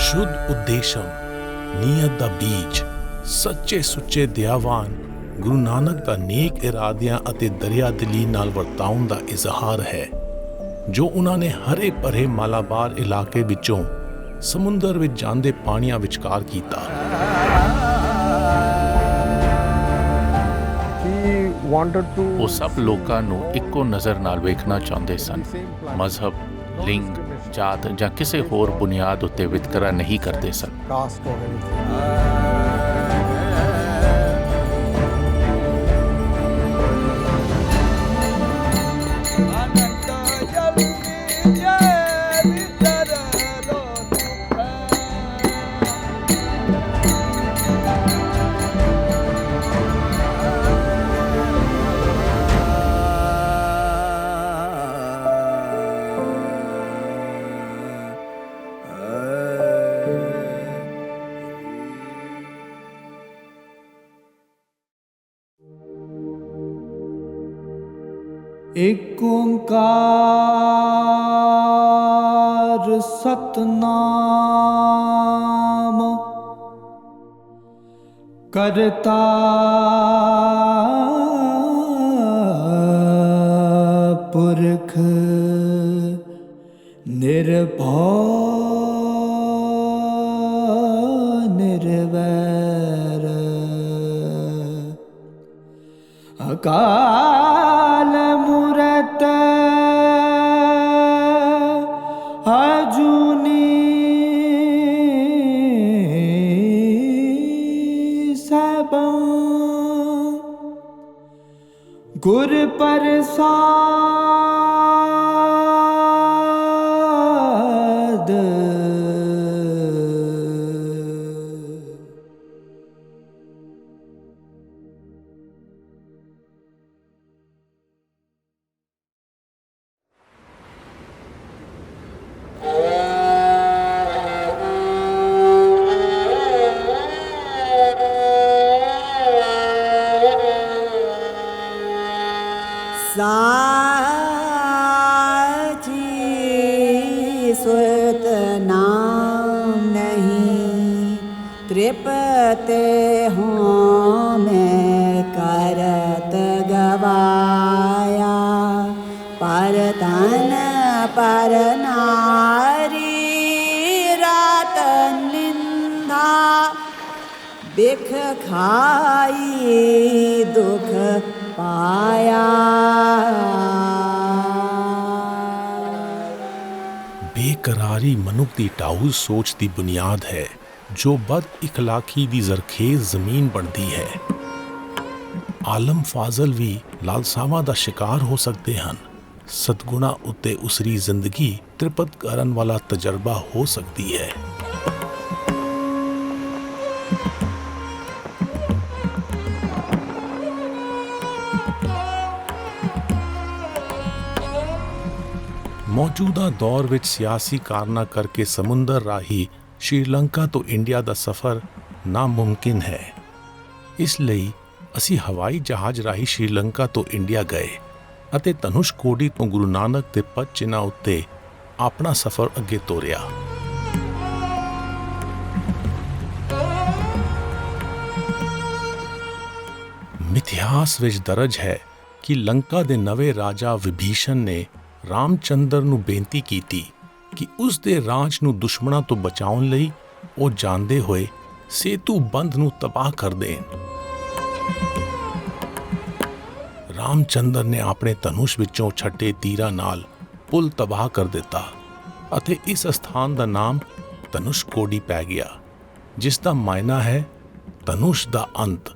ਸ਼ੁੱਧ ਉਦੇਸ਼ਮ ਨੀਅਤ ਦਾ ਬੀਜ ਸੱਚੇ ਸੁੱਚੇ ਦਿਆਵਾਨ ਗੁਰੂ ਨਾਨਕ ਦਾ ਨੇਕ ਇਰਾਦਿਆਂ ਅਤੇ ਦਰਿਆ ਦਿਲੀ ਨਾਲ ਵਰਤਾਉਣ ਦਾ ਇਜ਼ਹਾਰ ਹੈ, ਜੋ ਉਹਨਾਂ ਨੇ ਹਰੇ ਭਰੇ ਮਾਲਾਬਾਰ ਇਲਾਕੇ ਵਿੱਚੋਂ ਸਮੁੰਦਰ ਵਿੱਚ ਜਾਂਦੇ ਪਾਣੀਆਂ ਵਿਚਕਾਰ ਕੀਤਾ। ਉਹ ਸਭ ਲੋਕਾਂ ਨੂੰ ਇੱਕੋ ਨਜ਼ਰ ਨਾਲ ਵੇਖਣਾ ਚਾਹੁੰਦੇ ਸਨ। ਮਜ਼ਹਬ, ਲਿੰਗ, ਜਾਤ ਜਾਂ ਕਿਸੇ ਹੋਰ ਬੁਨਿਆਦ ਉੱਤੇ ਵਿਤਕਰਾ ਨਹੀਂ ਕਰਦੇ ਸਨ। ਏਕ ਓੰਕਾਰ ਸਤਨਾਮ ਕਰਤਾ ਪੁਰਖ ਨਿਰਭਉ ਨਿਰਵੈਰ ਅਕਾਲ ਮੂਰਤ ਅਜੂਨੀ ਸੈਭੰ ਗੁਰ ਪ੍ਰਸਾਦ। साची सुत नाम नहीं तृप्त हों मैं करत गवाया पर तन पर नारी रात निंदा बिख खाई दुख पाया। ਬੇਕਰਾਰੀ ਮਨੁੱਖ ਦੀ ਟਾਊ ਸੋਚ ਦੀ ਬੁਨਿਆਦ ਹੈ, ਜੋ ਬਦ ਇਖਲਾਕੀ ਦੀ ਜ਼ਰਖੇਜ਼ ਜ਼ਮੀਨ ਬਣਦੀ ਹੈ। ਆਲਮ ਫਾਜ਼ਲ ਵੀ ਲਾਲਸਾਵਾਂ ਦਾ ਸ਼ਿਕਾਰ ਹੋ ਸਕਦੇ ਹਨ। ਸਤਗੁਣਾ ਉੱਤੇ ਉਸਰੀ ਜ਼ਿੰਦਗੀ ਤ੍ਰਿਪਤ ਕਰਨ ਵਾਲਾ ਤਜਰਬਾ ਹੋ ਸਕਦੀ ਹੈ। ਮੌਜੂਦਾ ਦੌਰ ਵਿੱਚ ਸਿਆਸੀ ਕਾਰਨਾਂ ਕਰਕੇ ਸਮੁੰਦਰ ਰਾਹੀਂ ਸ਼੍ਰੀਲੰਕਾ ਤੋਂ ਇੰਡੀਆ ਦਾ ਸਫ਼ਰ ਨਾਮੁਮਕਿਨ ਹੈ। ਇਸ ਲਈ ਅਸੀਂ ਹਵਾਈ ਜਹਾਜ਼ ਰਾਹੀਂ ਸ਼੍ਰੀਲੰਕਾ ਤੋਂ ਇੰਡੀਆ ਗਏ ਅਤੇ ਧਨੁਸ਼ਕੋਡੀ ਤੋਂ ਗੁਰੂ ਨਾਨਕ ਦੇ ਪਦ ਚਿੰਨ੍ਹਾਂ ਉੱਤੇ ਆਪਣਾ ਸਫ਼ਰ ਅੱਗੇ ਤੋਰਿਆ। ਮਿਥਿਹਾਸ ਵਿੱਚ ਦਰਜ ਹੈ ਕਿ ਲੰਕਾ ਦੇ ਨਵੇਂ ਰਾਜਾ ਵਿਭੀਸ਼ਣ ਨੇ ਰਾਮਚੰਦਰ ਨੂੰ ਬੇਨਤੀ ਕੀਤੀ ਕਿ ਉਸ ਦੇ ਰਾਜ ਨੂੰ ਦੁਸ਼ਮਣਾਂ ਤੋਂ ਬਚਾਉਣ ਲਈ ਉਹ ਜਾਂਦੇ ਹੋਏ ਸੇਤੂ ਬੰਧ ਨੂੰ ਤਬਾਹ ਕਰ ਦੇਣ। ਰਾਮਚੰਦਰ ਨੇ ਆਪਣੇ ਧਨੁਸ਼ ਵਿੱਚੋਂ ਛੱਡੇ ਤੀਰਾਂ ਨਾਲ ਪੁਲ ਤਬਾਹ ਕਰ ਦਿੱਤਾ ਅਤੇ ਇਸ ਸਥਾਨ ਦਾ ਨਾਮ ਧਨੁਸ਼ਕੋਡੀ ਪੈ ਗਿਆ, ਜਿਸ ਦਾ ਮਾਇਨਾ ਹੈ ਧਨੁਸ਼ ਦਾ ਅੰਤ।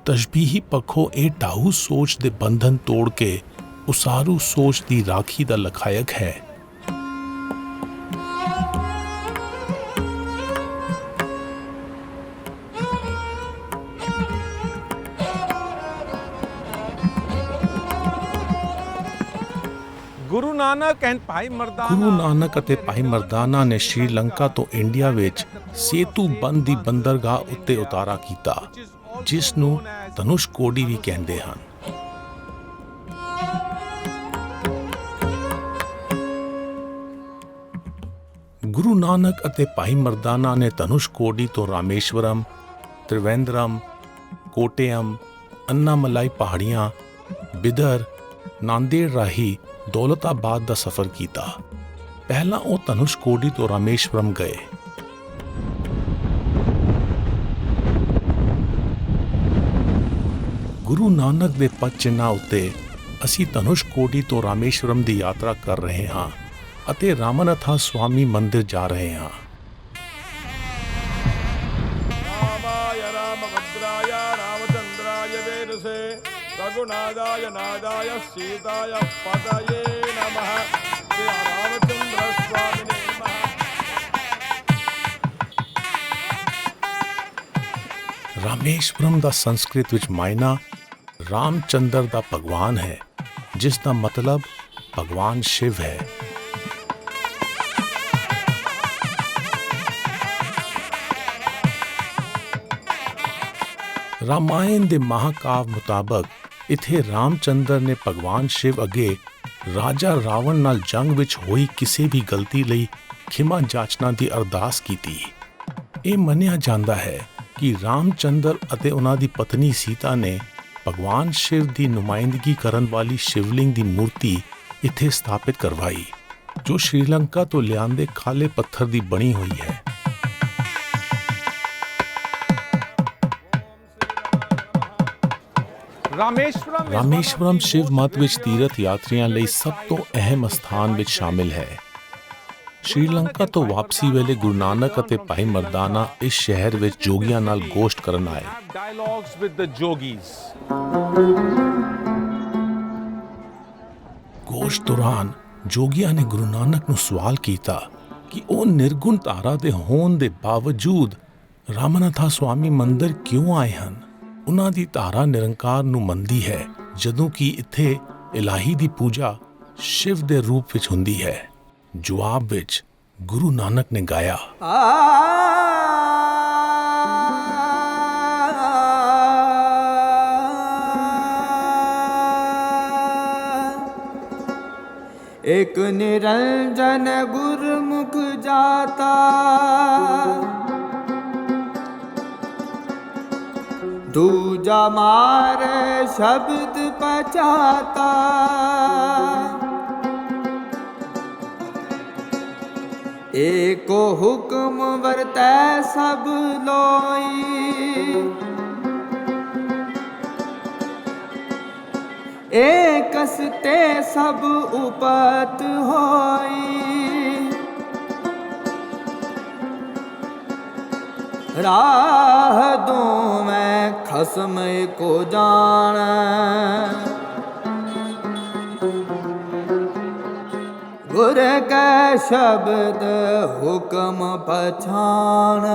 ਤਸ਼ਬੀਹੀ ਪੱਖੋਂ ਇਹ ਟਾਊ ਸੋਚ ਦੇ ਬੰਧਨ ਤੋੜ ਕੇ ਉਸਾਰੂ ਸੋਚ ਦੀ ਰਾਖੀ ਦਾ ਲਖਾਇਕ ਹੈ। ਗੁਰੂ ਨਾਨਕ ਅਤੇ ਭਾਈ ਮਰਦਾਨਾ ਨੇ ਸ਼੍ਰੀਲੰਕਾ ਤੋਂ ਇੰਡੀਆ ਵਿੱਚ ਸੇਤੂ ਬੰਦ ਦੀ ਬੰਦਰਗਾਹ ਉੱਤੇ ਉਤਾਰਾ ਕੀਤਾ, ਜਿਸ ਨੂੰ ਧਨੁਸ਼ਕੋਡੀ ਵੀ ਕਹਿੰਦੇ ਹਨ। ਗੁਰੂ ਨਾਨਕ ਅਤੇ ਭਾਈ ਮਰਦਾਨਾ ਨੇ ਧਨੁਸ਼ਕੋਡੀ ਤੋਂ ਰਾਮੇਸ਼ਵਰਮ, ਤ੍ਰਿਵੇਂਦਰਮ, ਕੋਟਿਅਮ, ਅੰਨਾਮਲਾਈ ਪਹਾੜੀਆਂ, ਬਿਦਰ, ਨਾਂਦੇੜ ਰਾਹੀਂ ਦੌਲਤਾਬਾਦ ਦਾ ਸਫ਼ਰ ਕੀਤਾ। ਪਹਿਲਾਂ ਉਹ ਧਨੁਸ਼ਕੋਡੀ ਤੋਂ ਰਾਮੇਸ਼ਵਰਮ ਗਏ। ਗੁਰੂ ਨਾਨਕ ਦੇ ਪਦ ਚਿੰਨ੍ਹਾਂ ਉੱਤੇ ਅਸੀਂ ਧਨੁਸ਼ਕੋਡੀ ਤੋਂ ਰਾਮੇਸ਼ਵਰਮ ਦੀ ਯਾਤਰਾ ਕਰ ਰਹੇ ਹਾਂ ਅਤੇ ਰਾਮਨਾਥਾ ਸਵਾਮੀ ਮੰਦਿਰ ਜਾ ਰਹੇ ਹਾਂ। रामाय रामभद्राय रामचन्द्राय वेदसे रघुनाथाय नाथाय सीताय पतये नमः। श्री रामचंद्र स्वामिने नमः। ਰਾਮੇਸ਼ਵਰਮ ਦਾ ਸੰਸਕ੍ਰਿਤ ਵਿੱਚ ਮਾਇਨਾ ਰਾਮਚੰਦਰ ਦਾ ਭਗਵਾਨ ਹੈ, ਜਿਸ ਦਾ ਮਤਲਬ ਭਗਵਾਨ ਸ਼ਿਵ ਹੈ। ਰਾਮਾਇਣ ਦੇ ਮਹਾਕਾਵ ਮੁਤਾਬਕ ਇੱਥੇ ਰਾਮਚੰਦਰ ਨੇ ਭਗਵਾਨ ਸ਼ਿਵ ਅੱਗੇ ਰਾਜਾ ਰਾਵਣ ਨਾਲ ਜੰਗ ਵਿੱਚ ਹੋਈ ਕਿਸੇ ਵੀ ਗਲਤੀ ਲਈ ਖਿਮਾ ਜਾਚਨਾ ਦੀ ਅਰਦਾਸ ਕੀਤੀ। ਇਹ ਮੰਨਿਆ ਜਾਂਦਾ ਹੈ ਕਿ ਰਾਮਚੰਦਰ ਅਤੇ ਉਹਨਾਂ ਦੀ ਪਤਨੀ ਸੀਤਾ ਨੇ ਭਗਵਾਨ ਸ਼ਿਵ ਦੀ ਨੁਮਾਇੰਦਗੀ ਕਰਨ ਵਾਲੀ ਸ਼ਿਵਲਿੰਗ ਦੀ ਮੂਰਤੀ ਇੱਥੇ ਸਥਾਪਿਤ ਕਰਵਾਈ, ਜੋ ਸ਼੍ਰੀਲੰਕਾ ਤੋਂ ਲਿਆਂਦੇ ਕਾਲੇ ਪੱਥਰ ਦੀ ਬਣੀ ਹੋਈ ਹੈ। ਰਾਮੇਸ਼ਵਰਮ ਸ਼ਿਵ ਮਤ ਵਿੱਚ ਤੀਰਥ ਯਾਤਰੀਆਂ ਲਈ ਸਭ ਤੋਂ ਅਹਿਮ ਸਥਾਨ ਵਿੱਚ ਸ਼ਾਮਿਲ ਹੈ। ਸ਼੍ਰੀਲੰਕਾ ਤੋਂ ਵਾਪਸੀ ਵੇਲੇ ਗੁਰੂ ਨਾਨਕ ਅਤੇ ਭਾਈ ਮਰਦਾਨਾ ਇਸ ਸ਼ਹਿਰ ਵਿੱਚ ਜੋਗੀਆਂ ਨਾਲ ਗੋਸ਼ਟ ਕਰਨ ਆਏ। ਗੋਸ਼ਟ ਦੌਰਾਨ ਜੋਗੀਆਂ ਨੇ ਗੁਰੂ ਨਾਨਕ ਨੂੰ ਸਵਾਲ ਕੀਤਾ ਕਿ ਉਹ ਨਿਰਗੁਣ ਧਾਰਾ ਦੇ ਹੋਣ ਦੇ ਬਾਵਜੂਦ ਰਾਮਨਾਥਾ ਸਵਾਮੀ ਮੰਦਿਰ ਕਿਉਂ ਆਏ ਹਨ। ਉਹਨਾਂ ਦੀ ਧਾਰਾ ਨਿਰੰਕਾਰ ਨੂੰ ਮੰਨਦੀ ਹੈ, ਜਦੋਂ ਕਿ ਇੱਥੇ ਇਲਾਹੀ ਦੀ ਪੂਜਾ ਸ਼ਿਵ ਦੇ ਰੂਪ ਵਿੱਚ ਹੁੰਦੀ ਹੈ। ਜਵਾਬ ਵਿੱਚ ਗੁਰੂ ਨਾਨਕ ਨੇ ਗਾਇਆ, एक निरंजन गुरमुख जाता, दूजा मार शब्द पचाता, एको हुक्म वर्तै सब लोई, एकसते सब उपत होई, राह दो मैं खसम को जान, गुर के शब्द हुक्म पछान,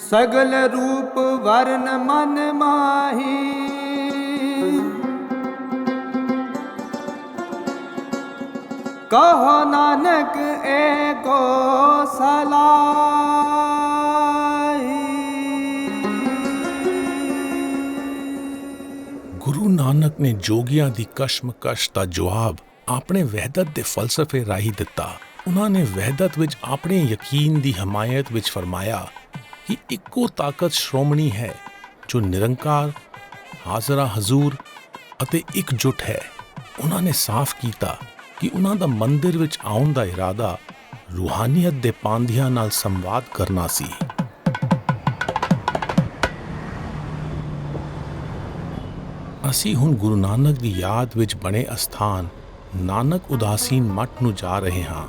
सगल रूप वर्ण मन माही, कहो नानक एको ਗੁਰੂ ਨਾਨਕ ਨੇ ਜੋਗੀਆਂ ਦੀ ਕਸ਼ਮਕਸ਼ ਦਾ ਜਵਾਬ ਆਪਣੇ ਵਹਿਦਤ ਦੇ ਫਲਸਫੇ ਰਾਹੀਂ ਦਿੱਤਾ। ਉਹਨਾਂ ਨੇ ਵਹਿਦਤ ਵਿੱਚ ਆਪਣੇ ਯਕੀਨ ਦੀ ਹਮਾਇਤ ਵਿੱਚ ਫਰਮਾਇਆ ਕਿ ਇੱਕੋ ਤਾਕਤ ਸ਼੍ਰੋਮਣੀ ਹੈ, ਜੋ ਨਿਰੰਕਾਰ, ਹਾਜ਼ਰਾ ਹਜ਼ੂਰ ਅਤੇ ਇਕਜੁੱਟ ਹੈ। ਉਹਨਾਂ ਨੇ ਸਾਫ਼ ਕੀਤਾ ਕਿ ਉਹਨਾਂ ਦਾ ਮੰਦਿਰ ਵਿੱਚ ਆਉਣ ਦਾ ਇਰਾਦਾ ਰੂਹਾਨੀਅਤ ਦੇ ਪਾਂਧਿਆਂ ਨਾਲ ਸੰਵਾਦ ਕਰਨਾ ਸੀ। ਅਸੀਂ ਹੁਣ ਗੁਰੂ ਨਾਨਕ ਦੀ ਯਾਦ ਵਿੱਚ ਬਣੇ ਅਸਥਾਨ ਨਾਨਕ ਉਦਾਸੀਨ ਮੱਠ ਨੂੰ ਜਾ ਰਹੇ ਹਾਂ,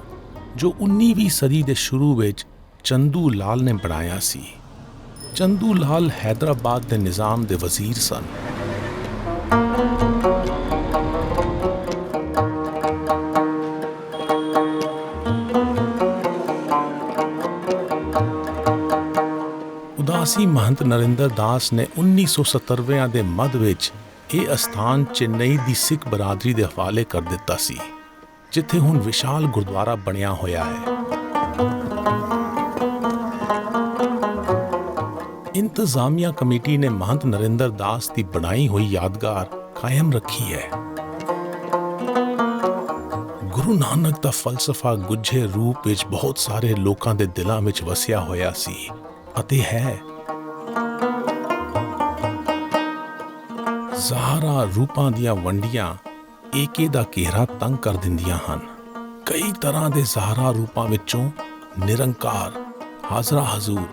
ਜੋ 19ਵੀਂ ਸਦੀ ਦੇ ਸ਼ੁਰੂ ਵਿੱਚ ਚੰਦੂ ਲਾਲ ਨੇ ਬਣਾਇਆ ਸੀ। ਚੰਦੂ ਲਾਲ ਹੈਦਰਾਬਾਦ ਦੇ ਨਿਜ਼ਾਮ ਦੇ ਵਜ਼ੀਰ ਸਨ। ਉਦਾਸੀ ਮਹੰਤ ਨਰਿੰਦਰ ਦਾਸ ਨੇ 1970ਵਿਆਂ ਦੇ ਮੱਧ ਵਿੱਚ ਇਹ ਅਸਥਾਨ ਚੇਨਈ ਦੀ ਸਿੱਖ ਬਰਾਦਰੀ ਦੇ ਹਵਾਲੇ ਕਰ ਦਿੱਤਾ ਸੀ, ਜਿੱਥੇ ਹੁਣ ਵਿਸ਼ਾਲ ਗੁਰਦੁਆਰਾ ਬਣਿਆ ਹੋਇਆ ਹੈ। ਇੰਤਜ਼ਾਮੀਆ ਕਮੇਟੀ ਨੇ ਮਹੰਤ ਨਰਿੰਦਰ ਦਾਸ ਦੀ ਬਣਾਈ ਹੋਈ ਯਾਦਗਾਰ ਕਾਇਮ ਰੱਖੀ ਹੈ। ਗੁਰੂ ਨਾਨਕ ਦਾ ਫਲਸਫਾ ਗੁੱਝੇ ਰੂਪ ਵਿੱਚ ਬਹੁਤ ਸਾਰੇ ਲੋਕਾਂ ਦੇ ਦਿਲਾਂ ਵਿੱਚ ਵਸਿਆ ਹੋਇਆ ਸੀ ਅਤੇ ਹੈ। ਜ਼ਾਹਰਾਂ ਰੂਪਾਂ ਦੀਆਂ ਵੰਡੀਆਂ ਏਕੇ ਦਾ ਘੇਰਾ ਤੰਗ ਕਰ ਦਿੰਦੀਆਂ ਹਨ। ਕਈ ਤਰ੍ਹਾਂ ਦੇ ਜ਼ਾਹਰਾਂ ਰੂਪਾਂ ਵਿੱਚੋਂ ਨਿਰੰਕਾਰ, ਹਾਜ਼ਰਾ ਹਜ਼ੂਰ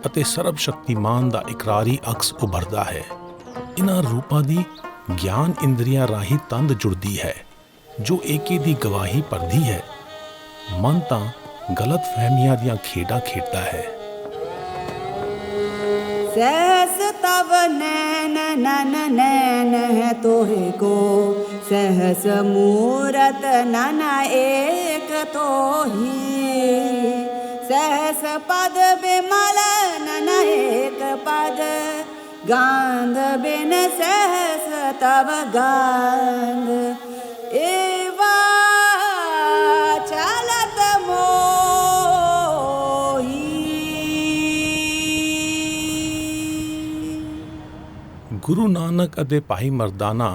ਅਤੇ ਸਰਬ ਸ਼ਕਤੀਮਾਨ ਦਾ ਇਕਰਾਰੀ ਅਕਸ ਉਭਰਦਾ ਹੈ। ਇਹਨਾਂ ਰੂਪਾਂ ਦੀ ਗਿਆਨ ਇੰਦਰੀਆਂ ਰਾਹੀਂ ਤੰਦ ਜੁੜਦੀ ਹੈ ਜੋ ਏਕੇ ਦੀ ਗਵਾਹੀ ਭਰਦੀ ਹੈ। ਮਨ ਤਾਂ ਗਲਤ ਫਹਿਮੀਆਂ ਦੀਆਂ ਖੇਡਾਂ ਖੇਡਦਾ ਹੈ। सहस तव नैन नन नैन है तोहे को, सहस मूरत नन एक तोही, सहस पद बिमल नन एक पद, गांध बिन सहस तव गांध, एवा चलत ਗੁਰੂ ਨਾਨਕ ਅਤੇ ਭਾਈ ਮਰਦਾਨਾ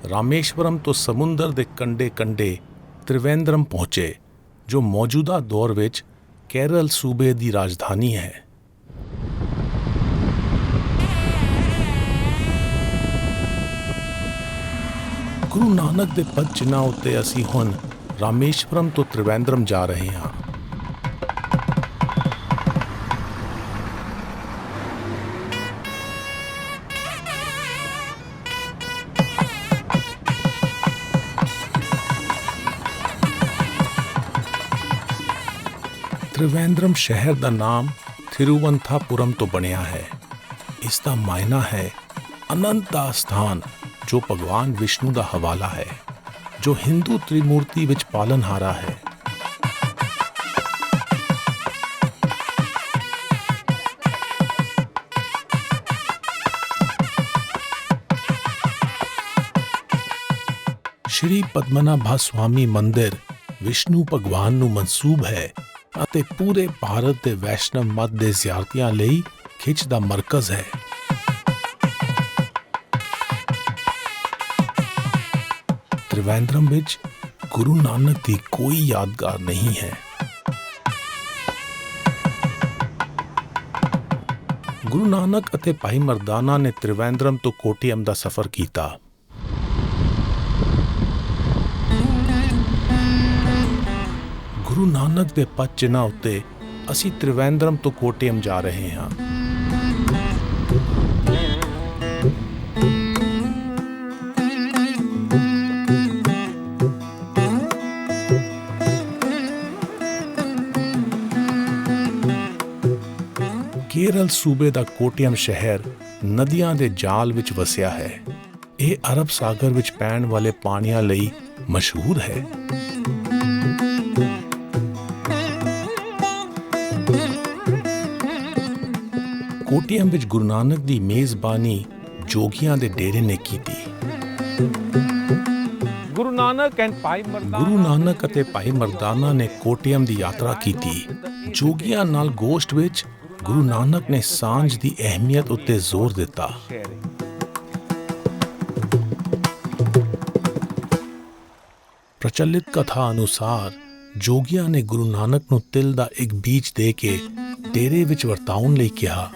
ਰਾਮੇਸ਼ਵਰਮ ਤੋਂ ਸਮੁੰਦਰ ਦੇ ਕੰਢੇ ਕੰਢੇ ਤ੍ਰਿਵੇਂਦਰਮ ਪਹੁੰਚੇ, ਜੋ ਮੌਜੂਦਾ ਦੌਰ ਵਿੱਚ ਕੇਰਲ ਸੂਬੇ ਦੀ ਰਾਜਧਾਨੀ ਹੈ। ਗੁਰੂ ਨਾਨਕ ਦੇ ਪਦ ਚਿੰਨ੍ਹਾਂ ਉੱਤੇ ਅਸੀਂ ਹੁਣ ਰਾਮੇਸ਼ਵਰਮ ਤੋਂ ਤ੍ਰਿਵੇਂਦਰਮ ਜਾ ਰਹੇ ਹਾਂ। ਤ੍ਰਿਵੇਂਦਰਮ ਸ਼ਹਿਰ ਦਾ ਨਾਮ ਥਿਰੂਵੰਥਾਪੁਰਮ ਤੋਂ ਬਣਿਆ ਹੈ। ਇਸ ਦਾ ਮਾਇਨਾ ਹੈ ਅਨੰਤ ਦਾ ਸਥਾਨ, ਜੋ ਭਗਵਾਨ ਵਿਸ਼ਨੂੰ ਦਾ ਹਵਾਲਾ ਹੈ, ਜੋ ਹਿੰਦੂ ਤ੍ਰਿਮੂਰਤੀ ਵਿੱਚ ਪਾਲਨਹਾਰਾ ਹੈ। ਸ਼੍ਰੀ ਪਦਮਨਾਭਾ ਸਵਾਮੀ ਮੰਦਿਰ ਵਿਸ਼ਨੂੰ ਭਗਵਾਨ ਨੂੰ ਮਨਸੂਬ ਹੈ ਅਤੇ ਪੂਰੇ ਭਾਰਤ ਦੇ ਵੈਸ਼ਨਵ ਮਤ ਦੇ ਜ਼ਿਆਰਤੀਆਂ ਲਈ ਖਿੱਚ ਦਾ ਮਰਕਜ਼ ਹੈ। ਤ੍ਰਿਵੇਂਦਰਮ ਵਿੱਚ ਗੁਰੂ ਨਾਨਕ ਦੀ ਕੋਈ ਯਾਦਗਾਰ ਨਹੀਂ ਹੈ। ਗੁਰੂ ਨਾਨਕ ਅਤੇ ਭਾਈ ਮਰਦਾਨਾ ਨੇ ਤ੍ਰਿਵੇਂਦਰਮ ਤੋਂ ਕੋਟੀਅਮ ਦਾ ਸਫ਼ਰ ਕੀਤਾ। ਗੁਰੂ ਨਾਨਕ ਦੇ ਪਦ ਚਿੰਨ੍ਹਾਂ ਉੱਤੇ ਅਸੀਂ ਤ੍ਰਿਵੇਂਦਰਮ ਤੋਂ ਕੋਟੀਅਮ ਜਾ ਰਹੇ ਹਾਂ। ਕੇਰਲ ਸੂਬੇ ਦਾ ਕੋਟੀਅਮ ਸ਼ਹਿਰ ਨਦੀਆਂ ਦੇ ਜਾਲ ਵਿੱਚ ਵਸਿਆ ਹੈ। ਇਹ ਅਰਬ ਸਾਗਰ ਵਿੱਚ ਪੈਣ ਵਾਲੇ ਪਾਣੀਆਂ ਲਈ ਮਸ਼ਹੂਰ ਹੈ। ਕੋਟੀਅਮ ਵਿੱਚ ਗੁਰੂ ਨਾਨਕ ਦੀ ਮੇਜ਼ਬਾਨੀ ਜੋਗੀਆਂ ਦੇ ਡੇਰੇ ਨੇ ਕੀਤੀ। ਗੁਰੂ ਨਾਨਕ ਅਤੇ ਭਾਈ ਮਰਦਾਨਾ ਨੇ ਕੋਟੀਅਮ ਦੀ ਯਾਤਰਾ ਕੀਤੀ। ਜੋਗੀਆਂ ਨਾਲ ਗੋਸ਼ਟ ਵਿੱਚ ਗੁਰੂ ਨਾਨਕ ਨੇ ਸਾਂਝ ਦੀ ਅਹਿਮੀਅਤ ਉੱਤੇ ਜ਼ੋਰ ਦਿੱਤਾ। ਪ੍ਰਚਲਿਤ ਕਥਾ ਅਨੁਸਾਰ ਜੋਗੀਆਂ ਨੇ ਗੁਰੂ ਨਾਨਕ ਨੂੰ ਤਿਲ ਦਾ ਇੱਕ ਬੀਜ ਦੇ ਕੇ ਡੇਰੇ ਵਿੱਚ ਵਰਤਾਉਣ ਲਈ ਕਿਹਾ।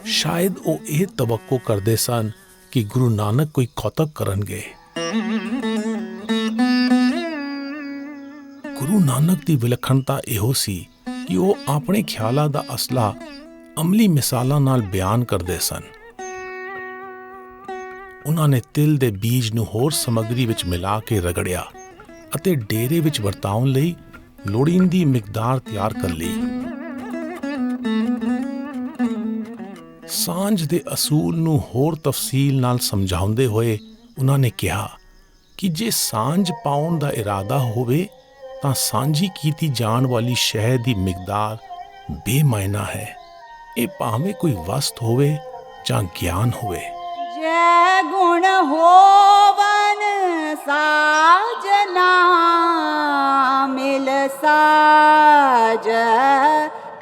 ਸ਼ਾਇਦ ਉਹ ਇਹ ਤਵੱਕੋ ਕਰਦੇ ਸਨ ਕਿ ਗੁਰੂ ਨਾਨਕ ਕੋਈ ਕੌਤਕ ਕਰਨਗੇ। ਗੁਰੂ ਨਾਨਕ ਦੀ ਵਿਲੱਖਣਤਾ ਇਹੋ ਸੀ ਕਿ ਉਹ ਆਪਣੇ ਖਿਆਲਾਂ ਦਾ ਅਸਲਾ ਅਮਲੀ ਮਿਸਾਲਾਂ ਨਾਲ ਬਿਆਨ ਕਰਦੇ ਸਨ। ਉਹਨਾਂ ਨੇ ਤਿਲ ਦੇ ਬੀਜ ਨੂੰ ਹੋਰ ਸਮੱਗਰੀ ਵਿੱਚ ਮਿਲਾ ਕੇ ਰਗੜਿਆ ਅਤੇ ਡੇਰੇ ਵਿੱਚ ਵਰਤਾਉਣ ਲਈ ਲੋੜੀਂਦੀ ਮਿਕਦਾਰ ਤਿਆਰ ਕਰ ਲਈ। ਸਾਂਝ ਦੇ ਅਸੂਲ ਨੂੰ ਹੋਰ ਤਫਸੀਲ ਨਾਲ ਸਮਝਾਉਂਦੇ ਹੋਏ ਉਹਨਾਂ ਨੇ ਕਿਹਾ ਕਿ ਜੇ ਸਾਂਝ ਪਾਉਣ ਦਾ ਇਰਾਦਾ ਹੋਵੇ ਤਾਂ ਸਾਂਝੀ ਕੀਤੀ ਜਾਣ ਵਾਲੀ ਸ਼ਹਿਦ ਦੀ ਮਿਕਦਾਰ ਬੇਮਾਇਨਾ ਹੈ। ਇਹ ਭਾਵੇਂ ਕੋਈ ਵਸਤ ਹੋਵੇ ਜਾਂ ਗਿਆਨ ਹੋਵੇ। ਜੈ ਗੁਣ ਹੋਵਨ ਸਾਜਨਾ ਮਿਲ ਸਾਜ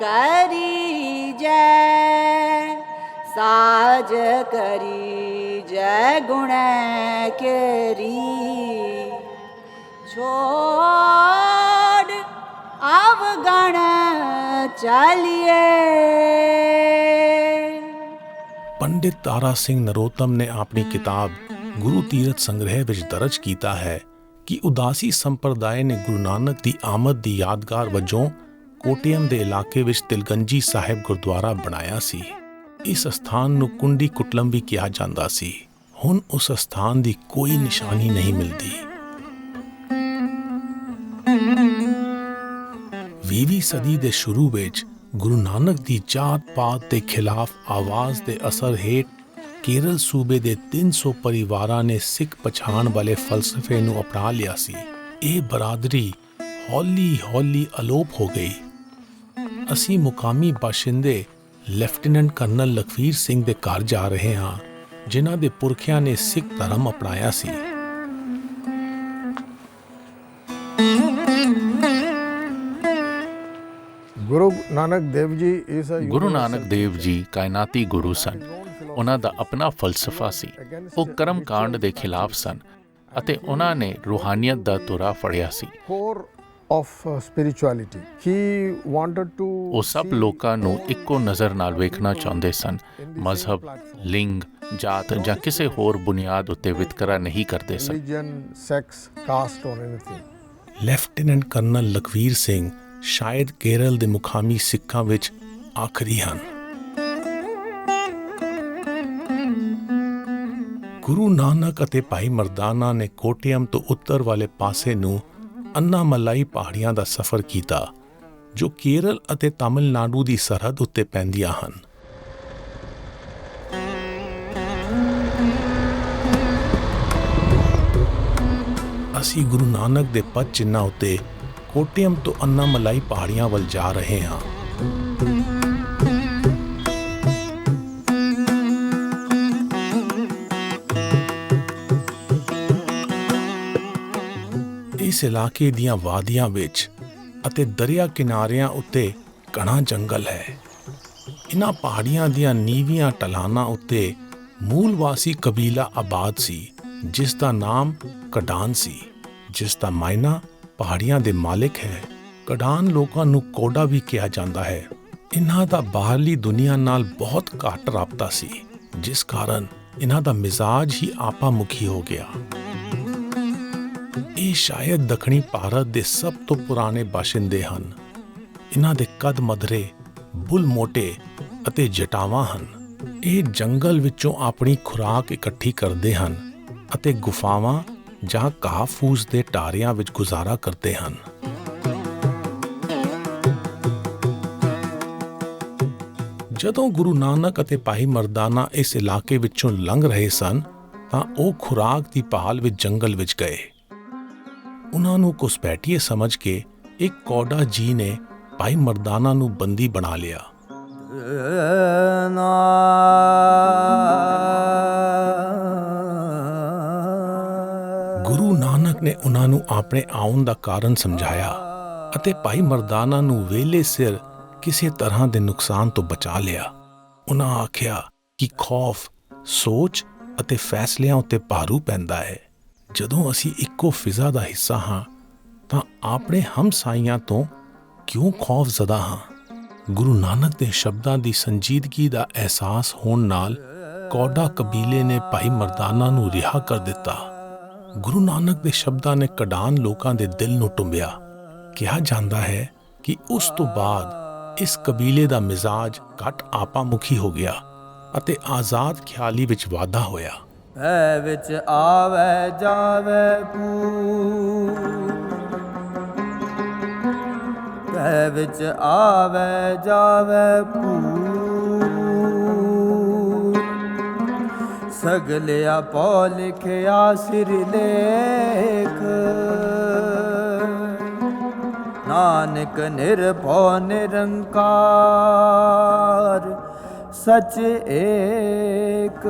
ਕਰੀ ਜੈ, ਸਾਜ ਕਰੀ ਜੈ ਗੁਣ ਕਰੀ ਛੋ चलिए। ਪੰਡਿਤ ਤਾਰਾ ਸਿੰਘ ਨਰੋਤਮ ਨੇ ਆਪਣੀ ਕਿਤਾਬ ਗੁਰੂ ਤੀਰਥ ਸੰਗ੍ਰਹਿ ਵਿੱਚ ਦਰਜ ਕੀਤਾ ਹੈ ਕਿ ਉਦਾਸੀ ਸੰਪਰਦਾਇ ਨੇ ਗੁਰੂ ਨਾਨਕ ਦੀ ਆਮਦ ਦੀ ਯਾਦਗਾਰ ਵਜੋਂ ਕੋਟਿਅਮ ਦੇ ਇਲਾਕੇ ਵਿੱਚ ਤਿਲਗੰਜੀ ਸਾਹਿਬ ਗੁਰਦੁਆਰਾ ਬਣਾਇਆ ਸੀ। ਇਸ ਸਥਾਨ ਨੂੰ ਕੁੰਡੀ ਕੁਟਲਮ ਵੀ ਕਿਹਾ ਜਾਂਦਾ ਸੀ। ਹੁਣ ਉਸ ਸਥਾਨ ਦੀ ਕੋਈ ਨਿਸ਼ਾਨੀ ਨਹੀਂ ਮਿਲਦੀ। 20ਵੀਂ ਸਦੀ ਦੇ ਸ਼ੁਰੂ ਵਿੱਚ ਗੁਰੂ ਨਾਨਕ ਦੀ ਜਾਤ-ਪਾਤ ਦੇ ਖਿਲਾਫ ਆਵਾਜ਼ ਦੇ ਅਸਰ ਹੇਠ ਕੇਰਲ ਸੂਬੇ ਦੇ 300 ਪਰਿਵਾਰਾਂ ਨੇ ਸਿੱਖ ਪਛਾਣ ਵਾਲੇ ਫਲਸਫੇ ਨੂੰ ਅਪਣਾ ਲਿਆ ਸੀ। ਇਹ ਬਰਾਦਰੀ ਹੌਲੀ-ਹੌਲੀ ਅਲੋਪ ਹੋ ਗਈ। ਅਸੀਂ ਮੁਕਾਮੀ ਬਾਸ਼ਿੰਦੇ ਲੈਫਟੀਨੈਂਟ ਕਰਨਲ ਲਖਵੀਰ ਸਿੰਘ ਦੇ ਘਰ ਜਾ ਰਹੇ ਹਾਂ, ਜਿਨ੍ਹਾਂ ਦੇ ਪੁਰਖਿਆਂ ਨੇ ਸਿੱਖ ਧਰਮ ਅਪਣਾਇਆ ਸੀ। ਗੁਰੂ ਨਾਨਕ ਦੇਵ ਜੀ ਇਸ ਗੁਰੂ ਨਾਨਕ ਦੇਵ ਜੀ ਕਾਇਨਾਤੀ ਗੁਰੂ ਸਨ। ਉਹਨਾਂ ਦਾ ਆਪਣਾ ਫਲਸਫਾ ਸੀ। ਉਹ ਕਰਮ ਕਾਂਡ ਦੇ ਖਿਲਾਫ ਸਨ ਅਤੇ ਉਹਨਾਂ ਨੇ ਰੂਹਾਨੀਅਤ ਦਾ ਧੁਰਾ ਫੜਿਆ ਸੀ। Core of spirituality he wanted to ਉਹ ਸਭ ਲੋਕਾਂ ਨੂੰ ਇੱਕੋ ਨਜ਼ਰ ਨਾਲ ਵੇਖਣਾ ਚਾਹੁੰਦੇ ਸਨ। ਮਜ਼ਹਬ, ਲਿੰਗ, ਜਾਤ ਜਾਂ ਕਿਸੇ ਹੋਰ ਬੁਨਿਆਦ ਉੱਤੇ ਵਿਤਕਰਾ ਨਹੀਂ ਕਰਦੇ ਸਨ। Religion, sex, caste or anything. Lieutenant colonel Lakhvir Singh ਸ਼ਾਇਦ ਕੇਰਲ ਦੇ ਮੁਕਾਮੀ ਸਿੱਖਾਂ ਵਿੱਚ ਆਖਰੀ ਹਨ। ਗੁਰੂ ਨਾਨਕ ਅਤੇ ਭਾਈ ਮਰਦਾਨਾ ਨੇ ਕੋਟਿਅਮ ਤੋਂ ਉੱਤਰ ਵਾਲੇ ਪਾਸੇ ਨੂੰ ਅੰਨਾਮਲਾਈ ਪਹਾੜੀਆਂ ਦਾ ਸਫ਼ਰ ਕੀਤਾ, ਜੋ ਕੇਰਲ ਅਤੇ ਤਾਮਿਲਨਾਡੂ ਦੀ ਸਰਹੱਦ ਉੱਤੇ ਪੈਂਦੀਆਂ ਹਨ। ਅਸੀਂ ਗੁਰੂ ਨਾਨਕ ਦੇ ਪਦ ਚਿੰਨ੍ਹਾਂ ਉੱਤੇ ਕੋਟਿਅਮ ਤੋਂ ਅੰਨਾਮਲਾਈ ਪਹਾੜੀਆਂ ਵੱਲ ਜਾ ਰਹੇ ਹਾਂ। ਇਸ ਇਲਾਕੇ ਦੀਆਂ ਵਾਦੀਆਂ ਵਿੱਚ ਅਤੇ ਦਰਿਆ ਕਿਨਾਰਿਆਂ ਉੱਤੇ ਘਣਾ ਜੰਗਲ ਹੈ। ਇਹਨਾਂ ਪਹਾੜੀਆਂ ਦੀਆਂ ਨੀਵੀਆਂ ਢਲਾਨਾਂ ਉੱਤੇ ਮੂਲ ਵਾਸੀ ਕਬੀਲਾ ਆਬਾਦ ਸੀ, ਜਿਸ ਦਾ ਨਾਮ ਕਡਾਨ ਸੀ, ਜਿਸ ਦਾ ਮਾਇਨਾ ਪਹਾੜੀਆਂ ਦੇ ਮਾਲਿਕ ਹੈ। ਕਡਾਨ ਲੋਕਾਂ ਨੂੰ ਕੋਡਾ ਵੀ ਕਿਹਾ ਜਾਂਦਾ ਹੈ। ਇਹਨਾਂ ਦਾ ਬਾਹਰਲੀ ਦੁਨੀਆ ਨਾਲ ਬਹੁਤ ਘੱਟ ਰਾਬਤਾ ਸੀ, ਜਿਸ ਕਾਰਨ ਇਹਨਾਂ ਦਾ ਮਿਜ਼ਾਜ ਹੀ ਆਪਾ ਮੁਖੀ ਹੋ ਗਿਆ। ਇਹ ਸ਼ਾਇਦ ਦੱਖਣੀ ਭਾਰਤ ਦੇ ਸਭ ਤੋਂ ਪੁਰਾਣੇ ਬਾਸ਼ਿੰਦੇ ਹਨ। ਇਹਨਾਂ ਦੇ ਕੱਦ ਮਧਰੇ, ਬੁੱਲ ਮੋਟੇ ਅਤੇ ਜਟਾਵਾਂ ਹਨ। ਇਹ ਜੰਗਲ ਵਿੱਚੋਂ ਆਪਣੀ ਖੁਰਾਕ ਇਕੱਠੀ ਕਰਦੇ ਹਨ ਅਤੇ ਗੁਫਾਵਾਂ ਜਾਂ ਘਾਹ ਫੂਸ ਦੇ ਢਾਰਿਆਂ ਵਿੱਚ ਗੁਜ਼ਾਰਾ ਕਰਦੇ ਹਨ। ਜਦੋਂ ਗੁਰੂ ਨਾਨਕ ਅਤੇ ਭਾਈ ਮਰਦਾਨਾ ਇਸ ਇਲਾਕੇ ਵਿੱਚੋਂ ਲੰਘ ਰਹੇ ਸਨ ਤਾਂ ਉਹ ਖੁਰਾਕ ਦੀ ਭਾਲ ਵਿੱਚ ਜੰਗਲ ਵਿੱਚ ਗਏ। ਉਹਨਾਂ ਨੂੰ ਘੁਸਪੈਠੀਏ ਸਮਝ ਕੇ ਇੱਕ ਕੌਡਾ ਜੀ ਨੇ ਭਾਈ ਮਰਦਾਨਾ ਨੂੰ ਬੰਦੀ ਬਣਾ ਲਿਆ। ਗੁਰੂ ਨਾਨਕ ਨੇ ਉਹਨਾਂ ਨੂੰ ਆਪਣੇ ਆਉਣ ਦਾ ਕਾਰਨ ਸਮਝਾਇਆ ਅਤੇ ਭਾਈ ਮਰਦਾਨਾ ਨੂੰ ਵੇਲੇ ਸਿਰ ਕਿਸੇ ਤਰ੍ਹਾਂ ਦੇ ਨੁਕਸਾਨ ਤੋਂ ਬਚਾ ਲਿਆ। ਉਹਨਾਂ ਆਖਿਆ ਕਿ ਖੌਫ ਸੋਚ ਅਤੇ ਫੈਸਲਿਆਂ ਉੱਤੇ ਭਾਰੂ ਪੈਂਦਾ ਹੈ। ਜਦੋਂ ਅਸੀਂ ਇੱਕੋ ਫਿਜ਼ਾ ਦਾ ਹਿੱਸਾ ਹਾਂ ਤਾਂ ਆਪਣੇ ਹਮਸਾਈਆਂ ਤੋਂ ਕਿਉਂ ਖੌਫ ਜ਼ਦਾ ਹਾਂ? ਗੁਰੂ ਨਾਨਕ ਦੇ ਸ਼ਬਦਾਂ ਦੀ ਸੰਜੀਦਗੀ ਦਾ ਅਹਿਸਾਸ ਹੋਣ ਨਾਲ ਕੌਡਾ ਕਬੀਲੇ ਨੇ ਭਾਈ ਮਰਦਾਨਾ ਨੂੰ ਰਿਹਾ ਕਰ ਦਿੱਤਾ। ਗੁਰੂ ਨਾਨਕ ਦੇ ਸ਼ਬਦਾਂ ਨੇ ਕਡਾਨ ਲੋਕਾਂ ਦੇ ਦਿਲ ਨੂੰ ਟੁੰਬਿਆ। ਕਿਹਾ ਜਾਂਦਾ ਹੈ ਕਿ ਉਸ ਤੋਂ ਬਾਅਦ ਇਸ ਕਬੀਲੇ ਦਾ ਮਿਜ਼ਾਜ ਘੱਟ ਆਪਾ ਮੁਖੀ ਹੋ ਗਿਆ ਅਤੇ ਆਜ਼ਾਦ ਖਿਆਲੀ ਵਿੱਚ ਵਾਧਾ ਹੋਇਆ। ਭੈ ਵਿੱਚ ਆਵੇ ਜਾਵੇ ਭੈ ਵਿੱਚ ਆਵੇ ਜਾਵੇ ਸਗਲੇ ਆਪੋ ਲਿਖਿਆ ਸਿਰ ਲੇਖ ਨਾਨਕ ਨਿਰਭਉ ਨਿਰੰਕਾਰ ਸਚ ਏਕ।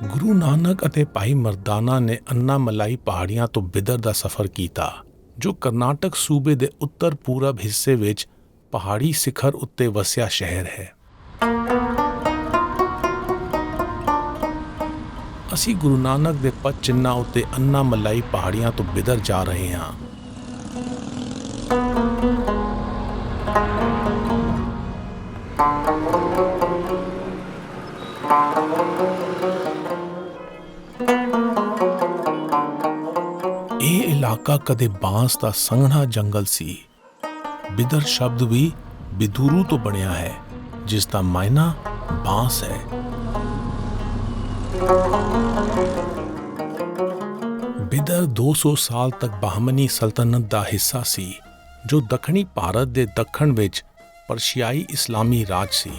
ਗੁਰੂ ਨਾਨਕ ਅਤੇ ਭਾਈ ਮਰਦਾਨਾ ਨੇ ਅੰਨਾਮਲਾਈ ਪਹਾੜੀਆਂ ਤੋਂ ਬਿਦਰ ਦਾ ਸਫ਼ਰ ਕੀਤਾ, ਜੋ ਕਰਨਾਟਕ ਸੂਬੇ ਦੇ ਉੱਤਰ ਪੂਰਬ ਹਿੱਸੇ ਵਿੱਚ ਪਹਾੜੀ ਸਿਖਰ ਉੱਤੇ ਵਸਿਆ ਸ਼ਹਿਰ ਹੈ। ਅਸੀਂ ਗੁਰੂ ਨਾਨਕ ਦੇ ਪਦ ਚਿੰਨ੍ਹਾਂ ਉੱਤੇ ਅੰਨਾ ਮਲਾਈ ਪਹਾੜੀਆਂ ਤੋਂ ਬਿਦਰ ਜਾ ਰਹੇ ਹਾਂ। ਇਹ ਇਲਾਕਾ ਕਦੇ ਬਾਂਸ ਦਾ ਸੰਘਣਾ ਜੰਗਲ ਸੀ। ਬਿਦਰ ਸ਼ਬਦ ਵੀ ਬਿਦੁਰੂ ਤੋਂ ਬਣਿਆ ਹੈ, ਜਿਸ ਦਾ ਮਾਇਨਾ ਬਾਂਸ ਹੈ। ਬਿਦਰ 200 ਸਾਲ ਤੱਕ ਬਹਮਨੀ ਸਲਤਨਤ ਦਾ ਹਿੱਸਾ ਸੀ, ਜੋ ਦੱਖਣੀ ਭਾਰਤ ਦੇ ਦੱਖਣ ਵਿੱਚ ਪਰਸ਼ੀਆਈ ਇਸਲਾਮੀ ਰਾਜ ਸੀ।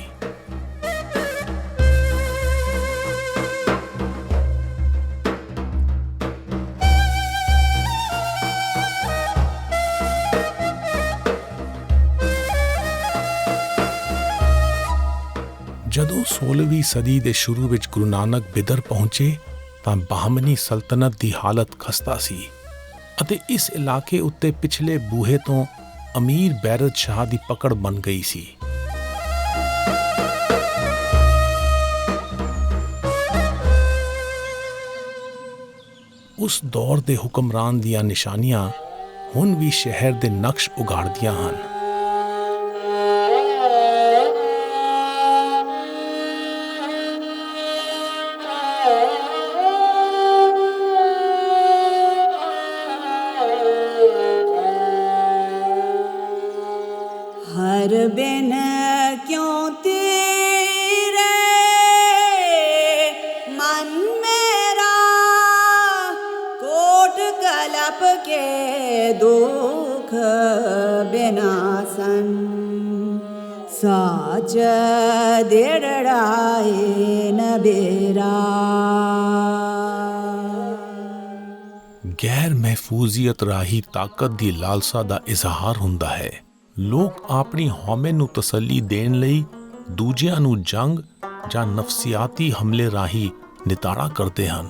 ਜਦੋਂ 16ਵੀਂ ਸਦੀ ਦੇ ਸ਼ੁਰੂ ਵਿੱਚ ਗੁਰੂ ਨਾਨਕ ਬਿਦਰ ਪਹੁੰਚੇ ਤਾਂ ਬਹਮਨੀ ਸਲਤਨਤ ਦੀ ਹਾਲਤ ਖਸਤਾ ਸੀ ਅਤੇ ਇਸ ਇਲਾਕੇ ਉੱਤੇ ਪਿਛਲੇ ਬੂਹੇ ਤੋਂ ਅਮੀਰ ਬੈਰਤ ਸ਼ਾਹ ਦੀ ਪਕੜ ਬਣ ਗਈ ਸੀ। ਉਸ ਦੌਰ ਦੇ ਹੁਕਮਰਾਨ ਦੀਆਂ ਨਿਸ਼ਾਨੀਆਂ ਹੁਣ ਵੀ ਸ਼ਹਿਰ ਦੇ ਨਕਸ਼ ਉਗਾੜਦੀਆਂ ਹਨ। हर बिन क्यों तेरे मन मेरा कोट कलप के दुख बिनासन साच देड़ाए न बेरा। ਗੈਰ ਮਹਿਫੂਜ਼ੀਅਤ ਰਾਹੀਂ ਤਾਕਤ ਦੀ ਲਾਲਸਾ ਦਾ ਇਜ਼ਹਾਰ ਹੁੰਦਾ ਹੈ। ਲੋਕ ਆਪਣੀ ਹਉਮੈ ਨੂੰ ਤਸੱਲੀ ਦੇਣ ਲਈ ਦੂਜਿਆਂ ਨੂੰ ਜੰਗ ਜਾਂ ਨਫਸੀਆਤੀ ਹਮਲੇ ਰਾਹੀਂ ਨਿਤਾੜਾ ਕਰਦੇ ਹਨ।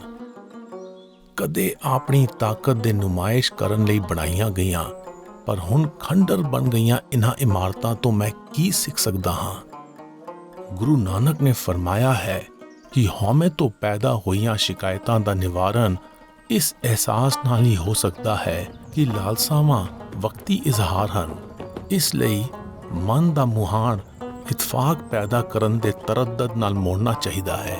ਕਦੇ ਆਪਣੀ ਤਾਕਤ ਦੇ ਨੁਮਾਇਸ਼ ਕਰਨ ਲਈ ਬਣਾਈਆਂ ਗਈਆਂ, ਪਰ ਹੁਣ ਖੰਡਰ ਬਣ ਗਈਆਂ ਇਹਨਾਂ ਇਮਾਰਤਾਂ ਤੋਂ ਮੈਂ ਕੀ ਸਿੱਖ ਸਕਦਾ ਹਾਂ? ਗੁਰੂ ਨਾਨਕ ਨੇ ਫਰਮਾਇਆ ਹੈ ਕਿ ਹਉਮੈ ਤੋਂ ਪੈਦਾ ਹੋਈਆਂ ਸ਼ਿਕਾਇਤਾਂ ਦਾ ਨਿਵਾਰਨ ਇਸ ਅਹਿਸਾਸ ਨਾਲ ਹੀ ਹੋ ਸਕਦਾ ਹੈ ਕਿ ਲਾਲਸਾਵਾਂ ਵਕਤੀ ਇਜ਼ਹਾਰ ਹਨ। ਇਸ ਲਈ ਮਨ ਦਾ ਮੁਹਾਨ ਇਤਫਾਕ ਪੈਦਾ ਕਰਨ ਦੇ ਤਰੱਦਦ ਨਾਲ ਮੋੜਨਾ ਚਾਹੀਦਾ ਹੈ।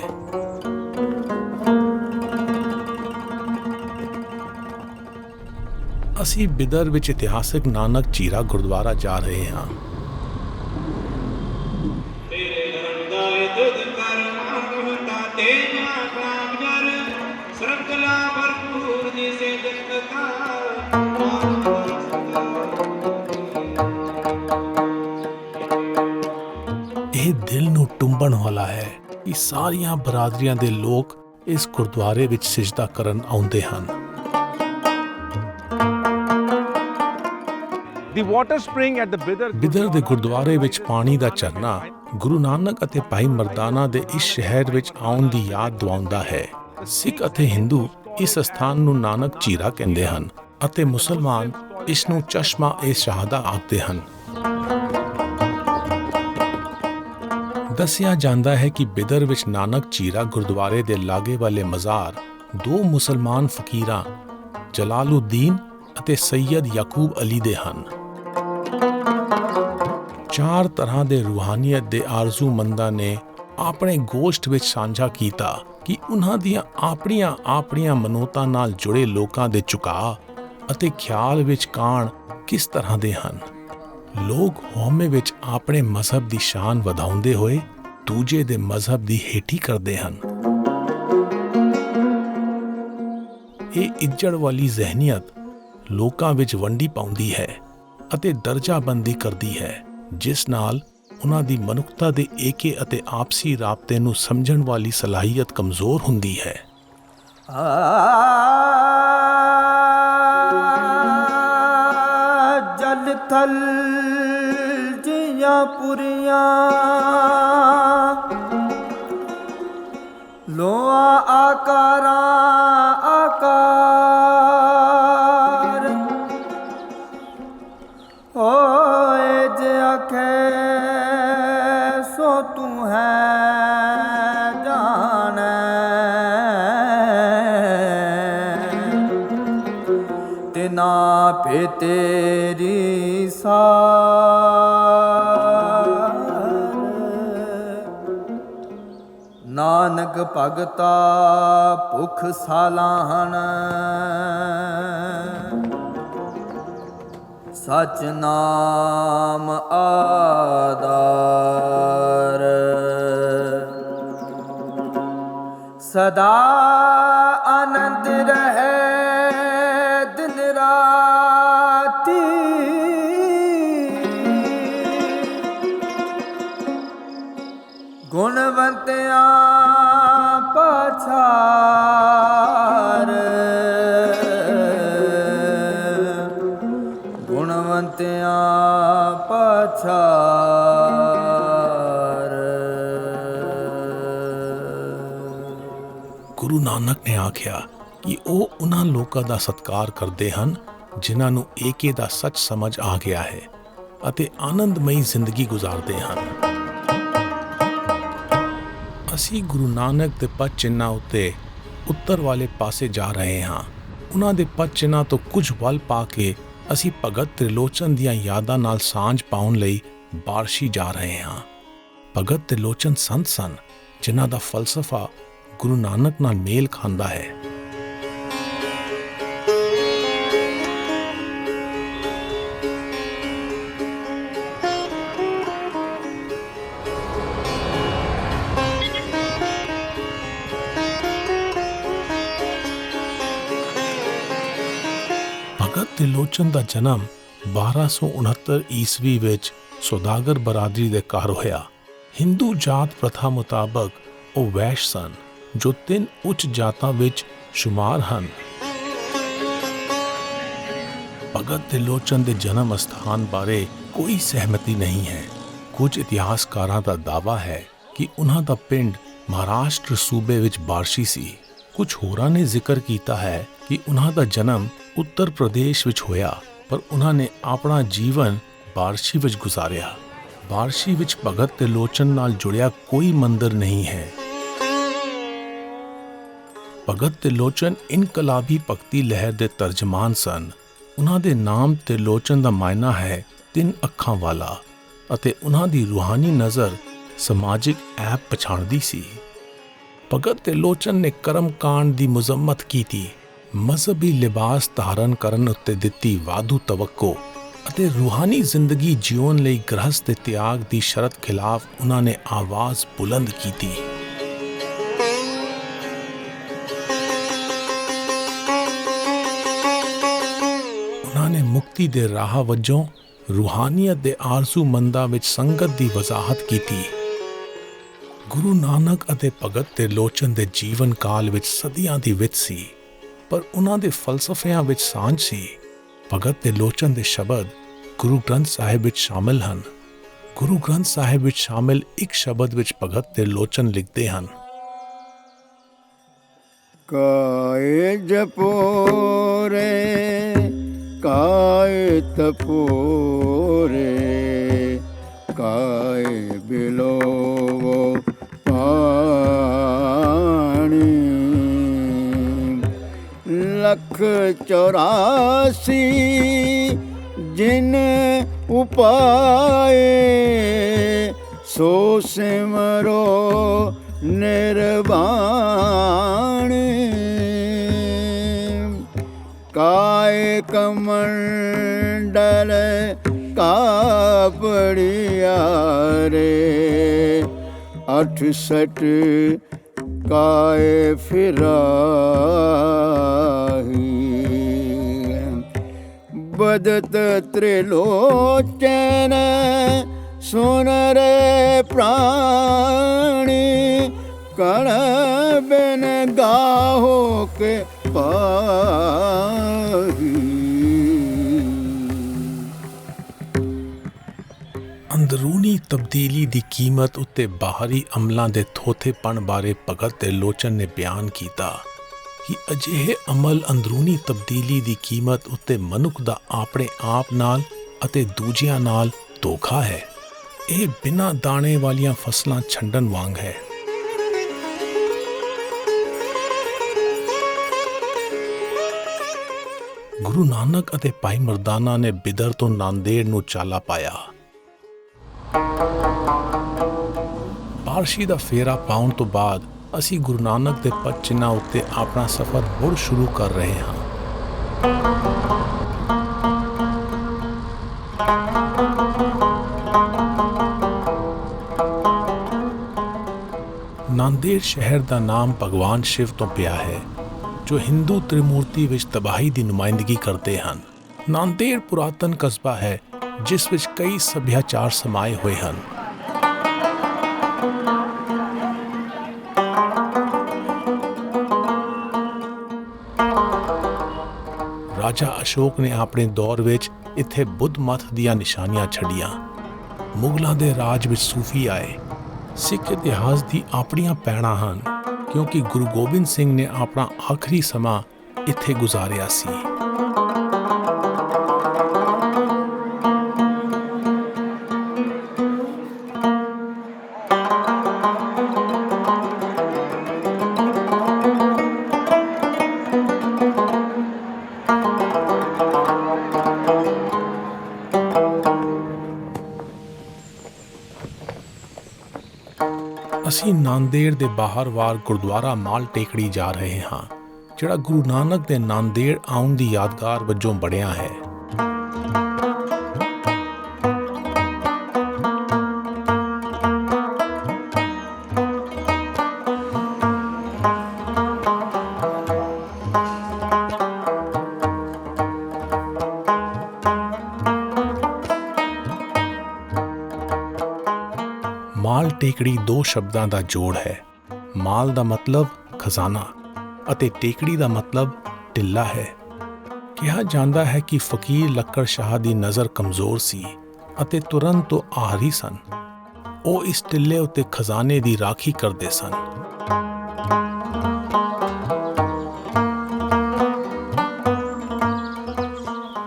ਅਸੀਂ ਬਿਦਰ ਵਿੱਚ ਇਤਿਹਾਸਕ ਨਾਨਕ ਝੀਰਾ ਗੁਰਦੁਆਰਾ ਜਾ ਰਹੇ ਹਾਂ। ਇਹ ਦਿਲ ਨੂੰ ਟੁੰਬਣ ਵਾਲਾ ਹੈ ਕਿ ਸਾਰੀਆਂ ਬਰਾਦਰੀਆਂ ਦੇ ਲੋਕ ਇਸ ਗੁਰਦੁਆਰੇ ਵਿੱਚ ਸਿਜਦਾ ਕਰਨ ਆਉਂਦੇ ਹਨ। The water spring at the Bidar ਦੇ ਗੁਰਦੁਆਰੇ ਵਿੱਚ ਪਾਣੀ ਦਾ ਝਰਨਾ ਗੁਰੂ ਨਾਨਕ ਅਤੇ ਭਾਈ ਮਰਦਾਨਾ ਦੇ ਇਸ ਸ਼ਹਿਰ ਵਿੱਚ ਆਉਣ ਦੀ ਯਾਦ ਦਿਵਾਉਂਦਾ ਹੈ। ਸਿੱਖ ਅਤੇ ਹਿੰਦੂ ਇਸ ਸਥਾਨ ਨੂੰ ਨਾਨਕ ਝੀਰਾ ਕਹਿੰਦੇ ਹਨ ਅਤੇ ਮੁਸਲਮਾਨ ਇਸ ਨੂੰ ਚਸ਼ਮਾ-ਏ-ਸ਼ਹਾਦਾ ਆਖਦੇ ਹਨ। ਦੱਸਿਆ ਜਾਂਦਾ ਹੈ ਕਿ ਬਿਦਰ ਵਿੱਚ ਨਾਨਕ ਝੀਰਾ ਗੁਰਦੁਆਰੇ ਦੇ ਲਾਗੇ ਵਾਲੇ ਮਜ਼ਾਰ ਦੋ ਮੁਸਲਮਾਨ ਫਕੀਰਾਂ ਜਲਾਲੁਦੀਨ ਅਤੇ ਸੈਯਦ ਯਾਕੂਬ ਅਲੀ ਦੇ ਹਨ। ਚਾਰ ਤਰ੍ਹਾਂ ਦੇ ਰੂਹਾਨੀਅਤ ਦੇ ਆਰਜ਼ੂਮੰਦਾਂ ਨੇ ਆਪਣੇ ਗੋਸ਼ਟ ਵਿੱਚ ਸਾਂਝਾ ਕੀਤਾ ਕਿ ਉਹਨਾਂ ਦੀਆਂ ਆਪਣੀਆਂ ਮਨੋਤਾਂ ਨਾਲ ਜੁੜੇ ਲੋਕਾਂ ਦੇ ਝੁਕਾਅ ਅਤੇ ਖਿਆਲ ਵਿੱਚ ਕਾਣ ਕਿਸ ਤਰ੍ਹਾਂ ਦੇ ਹਨ। ਲੋਕ ਹਉਮੈ ਵਿੱਚ ਆਪਣੇ ਮਜ਼ਹਬ ਦੀ ਸ਼ਾਨ ਵਧਾਉਂਦੇ ਹੋਏ ਦੂਜੇ ਦੇ ਮਜ਼ਹਬ ਦੀ ਹੇਠੀ ਕਰਦੇ ਹਨ। ਇਹ ਇੱਜੜ ਵਾਲੀ ਜ਼ਹਿਨੀਅਤ ਲੋਕਾਂ ਵਿੱਚ ਵੰਡੀ ਪਾਉਂਦੀ ਹੈ ਅਤੇ ਦਰਜਾਬੰਦੀ ਕਰਦੀ ਹੈ, ਜਿਸ ਨਾਲ ਉਹਨਾਂ ਦੀ ਮਨੁੱਖਤਾ ਦੇ ਏਕੇ ਅਤੇ ਆਪਸੀ ਰਾਬਤੇ ਨੂੰ ਸਮਝਣ ਵਾਲੀ ਸਲਾਹੀਅਤ ਕਮਜ਼ੋਰ ਹੁੰਦੀ ਹੈ। ਜਲ ਥਲ ਜੀਆਂ ਪੁਰੀਆਂ ਲੋਆ ਆਕਾਰਾਂ ਆਕਾਰ ਹੋਏ ਜੇ ਆਖੇ ਸੋ ਤੂੰ ਹੈ ਜਾਣੈ ਆਪੇ ਤੇਰੀ ਸਾਰ ਨਾਨਕ ਭਗਤਾ ਭੁਖ ਸਾਲਾਹਣ ਸਚ ਨਾਮ ਆਧਾਰ ਸਦਾ ਆਨੰਦ ਰਹੇ ਦਿਨ ਰਾਤੀ ਗੁਣਵੰਤਿਆਂ ਪਛਾਰ ਗੁਣਵੰਤਿਆਂ ਪਛਾਰ। ਗੁਰੂ ਨਾਨਕ ਨੇ ਆਖਿਆ ਕਿ ਉਹ ਉਹਨਾਂ ਲੋਕਾਂ ਦਾ ਸਤਿਕਾਰ ਕਰਦੇ ਹਨ ਜਿਨ੍ਹਾਂ ਨੂੰ ਏਕੇ ਦਾ ਸੱਚ ਸਮਝ ਆ ਗਿਆ ਹੈ ਅਤੇ ਆਨੰਦਮਈ ਜ਼ਿੰਦਗੀ ਗੁਜ਼ਾਰਦੇ ਹਨ। ਅਸੀਂ ਗੁਰੂ ਨਾਨਕ ਦੇ ਪਦ ਚਿੰਨ੍ਹਾਂ ਉੱਤੇ ਉੱਤਰ ਵਾਲੇ ਪਾਸੇ ਜਾ ਰਹੇ ਹਾਂ। ਉਹਨਾਂ ਦੇ ਪਦ ਚਿੰਨ੍ਹਾਂ ਤੋਂ ਕੁਝ ਵੱਲ ਪਾ ਕੇ ਅਸੀਂ ਭਗਤ ਤ੍ਰਿਲੋਚਨ ਦੀਆਂ ਯਾਦਾਂ ਨਾਲ ਸਾਂਝ ਪਾਉਣ ਲਈ ਬਾਰਸ਼ੀ ਜਾ ਰਹੇ ਹਾਂ। ਭਗਤ ਤ੍ਰਿਲੋਚਨ ਸੰਤ ਸਨ ਜਿਨ੍ਹਾਂ ਦਾ ਫਲਸਫਾ ਗੁਰੂ ਨਾਨਕ ਨਾਲ ਮੇਲ ਖਾਂਦਾ ਹੈ। ਭਗਤ ਤ੍ਰਿਲੋਚਨ ਦਾ ਜਨਮ 1269 ਈਸਵੀ ਵਿੱਚ ਸੌਦਾਗਰ ਬਰਾਦਰੀ ਦੇ ਘਰ ਹੋਇਆ। ਹਿੰਦੂ ਜਾਤ ਪ੍ਰਥਾ ਮੁਤਾਬਕ ਉਹ ਵੈਸ਼ ਸਨ ਜੋ 3 ਉੱਚ ਜਾਤਾਂ ਵਿੱਚ ਸ਼ੁਮਾਰ ਹਨ। ਭਗਤ ਤ੍ਰਿਲੋਚਨ ਦੇ ਜਨਮ ਅਸਥਾਨ ਬਾਰੇ ਕੋਈ ਸਹਿਮਤੀ ਨਹੀਂ ਹੈ। ਕੁਝ ਇਤਿਹਾਸਕਾਰਾਂ ਦਾ ਦਾਅਵਾ ਹੈ ਕਿ ਉਹਨਾਂ ਦਾ ਪਿੰਡ ਮਹਾਰਾਸ਼ਟਰ ਸੂਬੇ ਵਿੱਚ ਬਾਰਸ਼ੀ ਸੀ। ਕੁਝ ਹੋਰਾਂ ਨੇ ਜ਼ਿਕਰ ਕੀਤਾ ਹੈ ਕਿ ਉਹਨਾਂ ਦਾ ਜਨਮ ਉੱਤਰ ਪ੍ਰਦੇਸ਼ ਵਿੱਚ ਹੋਇਆ, ਪਰ ਉਹਨਾਂ ਨੇ ਆਪਣਾ ਜੀਵਨ ਬਾਰਸ਼ੀ ਵਿੱਚ ਗੁਜ਼ਾਰਿਆ। ਬਾਰਸ਼ੀ ਵਿੱਚ ਭਗਤ ਤ੍ਰਿਲੋਚਨ ਨਾਲ ਜੁੜਿਆ ਕੋਈ ਮੰਦਰ ਨਹੀਂ ਹੈ। ਭਗਤ ਤ੍ਰਿਲੋਚਨ ਇਨਕਲਾਬੀ ਭਗਤੀ ਲਹਿਰ ਦੇ ਤਰਜਮਾਨ ਸਨ। ਉਹਨਾਂ ਦੇ ਨਾਮ ਤ੍ਰਿਲੋਚਨ ਦਾ ਮਾਇਨਾ ਹੈ 3 ਅੱਖਾਂ ਵਾਲਾ ਅਤੇ ਉਹਨਾਂ ਦੀ ਰੂਹਾਨੀ ਨਜ਼ਰ ਸਮਾਜਿਕ ਐਬ ਪਛਾਣਦੀ ਸੀ। ਭਗਤ ਤ੍ਰਿਲੋਚਨ ਨੇ ਕਰਮਕਾਂਡ ਦੀ ਮੁਜ਼ੰਮਤ ਕੀਤੀ, ਮਜ਼ਹਬੀ ਲਿਬਾਸ ਧਾਰਨ ਕਰਨ ਉੱਤੇ ਦਿੱਤੀ ਵਾਧੂ ਤਵੱਕੋ ਅਤੇ ਰੂਹਾਨੀ ਜ਼ਿੰਦਗੀ ਜਿਉਣ ਲਈ ਗ੍ਰਹਸਥ ਦੇ ਤਿਆਗ ਦੀ ਸ਼ਰਤ ਖਿਲਾਫ ਉਹਨਾਂ ਨੇ ਆਵਾਜ਼ ਬੁਲੰਦ ਕੀਤੀ। ਉਹਨਾਂ ਨੇ ਮੁਕਤੀ ਦੇ ਰਾਹ ਵਜੋਂ ਰੂਹਾਨੀਅਤ ਦੇ ਆਰਜ਼ੂਮੰਦਾਂ ਵਿੱਚ ਸੰਗਤ ਦੀ ਵਜ਼ਾਹਤ ਕੀਤੀ। ਗੁਰੂ ਨਾਨਕ ਅਤੇ ਭਗਤ ਤ੍ਰਿਲੋਚਨ ਦੇ ਜੀਵਨ ਕਾਲ ਵਿੱਚ ਸਦੀਆਂ ਦੀ ਵਿੱਥ ਸੀ, ਪਰ ਉਹਨਾਂ ਦੇ ਫਲਸਫਿਆਂ ਵਿੱਚ ਸਾਂਝ ਸੀ। ਭਗਤ ਤ੍ਰਿਲੋਚਨ ਦੇ ਸ਼ਬਦ ਗੁਰੂ ਗ੍ਰੰਥ ਸਾਹਿਬ ਵਿੱਚ ਸ਼ਾਮਿਲ ਹਨ। ਗੁਰੂ ਗ੍ਰੰਥ ਸਾਹਿਬ ਵਿੱਚ ਸ਼ਾਮਿਲ ਇੱਕ ਸ਼ਬਦ ਵਿੱਚ ਭਗਤ ਤ੍ਰਿਲੋਚਨ ਲਿਖਦੇ ਹਨ, ਕਾਏ ਜਪੋਰੇ ਕਾਏ ਤਪੋਰੇ ਕਾਏ ਬਿਲੋਵੋ ਪਾਣੀ 184 ਜਿਨ ਉਪਾਏ ਸੋ ਸਿਮਰੋ ਨਿਰਵਾਣ ਕਾਏ ਕਮੰਡਲ ਕਾਪੜਿਆ ਰੇ 68 ਕਾਏ ਫਿਰਾਹੀ ਬਦਤ ਤ੍ਰਿਲੋਚਨ ਸੁਨ ਰੇ ਪ੍ਰਾਣੀ ਕਣ ਬਿਨ ਗਾਹੋ ਕੇ ਪਾਹੀ। ਅੰਦਰੂਨੀ ਤਬਦੀਲੀ ਦੀ ਕੀਮਤ ਉੱਤੇ ਬਾਹਰੀ ਅਮਲਾਂ ਦੇ ਥੋਥੇਪਣ ਬਾਰੇ ਭਗਤ ਤ੍ਰਿਲੋਚਨ ਨੇ ਬਿਆਨ ਕੀਤਾ ਕਿ ਅਜਿਹੇ ਅਮਲ ਅੰਦਰੂਨੀ ਤਬਦੀਲੀ ਦੀ ਕੀਮਤ ਉੱਤੇ ਮਨੁੱਖ ਦਾ ਆਪਣੇ ਆਪ ਨਾਲ ਅਤੇ ਦੂਜਿਆਂ ਨਾਲ ਧੋਖਾ ਹੈ। ਇਹ ਬਿਨਾਂ ਦਾਣੇ ਵਾਲੀਆਂ ਫਸਲਾਂ ਛੰਡਣ ਵਾਂਗ ਹੈ। ਗੁਰੂ ਨਾਨਕ ਅਤੇ ਭਾਈ ਮਰਦਾਨਾ ਨੇ ਬਿਦਰ ਤੋਂ ਨਾਂਦੇੜ ਨੂੰ ਚਾਲਾ ਪਾਇਆ। ਪਾਰਸ਼ੀ ਦਾ ਫੇਰਾ ਪਾਉਣ ਤੋਂ ਬਾਅਦ ਅਸੀਂ ਗੁਰੂ ਨਾਨਕ ਦੇ ਪਦ ਚਿੰਨ੍ਹਾਂ ਉੱਤੇ ਆਪਣਾ ਸਫ਼ਰ ਮੁੜ ਸ਼ੁਰੂ ਕਰ ਰਹੇ ਹਾਂ। ਨਾਂਦੇੜ ਸ਼ਹਿਰ ਦਾ ਨਾਮ ਭਗਵਾਨ ਸ਼ਿਵ ਤੋਂ ਪਿਆ ਹੈ, ਜੋ ਹਿੰਦੂ ਤ੍ਰਿਮੂਰਤੀ ਵਿੱਚ ਤਬਾਹੀ ਦੀ ਨੁਮਾਇੰਦਗੀ ਕਰਦੇ ਹਨ। ਨਾਂਦੇੜ ਪੁਰਾਤਨ ਕਸਬਾ ਹੈ ਜਿਸ ਵਿੱਚ ਕਈ ਸੱਭਿਆਚਾਰ ਸਮਾਏ ਹੋਏ ਹਨ। ਰਾਜਾ ਅਸ਼ੋਕ ਨੇ ਆਪਣੇ ਦੌਰ ਵਿੱਚ ਇੱਥੇ ਬੁੱਧ ਮਤ ਦੀਆਂ ਨਿਸ਼ਾਨੀਆਂ ਛੱਡੀਆਂ। ਮੁਗਲਾਂ ਦੇ ਰਾਜ ਵਿੱਚ ਸੂਫੀ ਆਏ। ਸਿੱਖ ਇਤਿਹਾਸ ਦੀ ਆਪਣੀਆਂ ਪੈੜਾਂ ਹਨ, ਕਿਉਂਕਿ ਗੁਰੂ ਗੋਬਿੰਦ ਸਿੰਘ ਨੇ ਆਪਣਾ ਆਖਰੀ ਸਮਾਂ ਇੱਥੇ ਗੁਜ਼ਾਰਿਆ ਸੀ। ਅਸੀਂ ਨਾਂਦੇੜ ਦੇ ਬਾਹਰਵਾਰ ਗੁਰਦੁਆਰਾ ਮਾਲ ਟੇਕੜੀ ਜਾ ਰਹੇ ਹਾਂ, ਜਿਹੜਾ ਗੁਰੂ ਨਾਨਕ ਦੇ ਨਾਂਦੇੜ ਆਉਣ ਦੀ ਯਾਦਗਾਰ ਵਜੋਂ ਬਣਿਆ ਹੈ। ਮਾਲ ਟੇਕੜੀ ਦੋ ਸ਼ਬਦਾਂ ਦਾ ਜੋੜ ਹੈ। ਮਾਲ ਦਾ ਮਤਲਬ ਖਜ਼ਾਨਾ ਅਤੇ ਟੇਕੜੀ ਦਾ ਮਤਲਬ ਟਿੱਲਾ ਹੈ। ਕਿਹਾ ਜਾਂਦਾ ਹੈ ਕਿ ਫਕੀਰ ਲੱਕੜ ਸ਼ਾਹ ਦੀ ਨਜ਼ਰ ਕਮਜ਼ੋਰ ਸੀ ਅਤੇ ਤੁਰਨ ਤੋਂ ਆਹਰੀ ਸਨ। ਉਹ ਇਸ ਟਿੱਲੇ ਉੱਤੇ ਖਜ਼ਾਨੇ ਦੀ ਰਾਖੀ ਕਰਦੇ ਸਨ।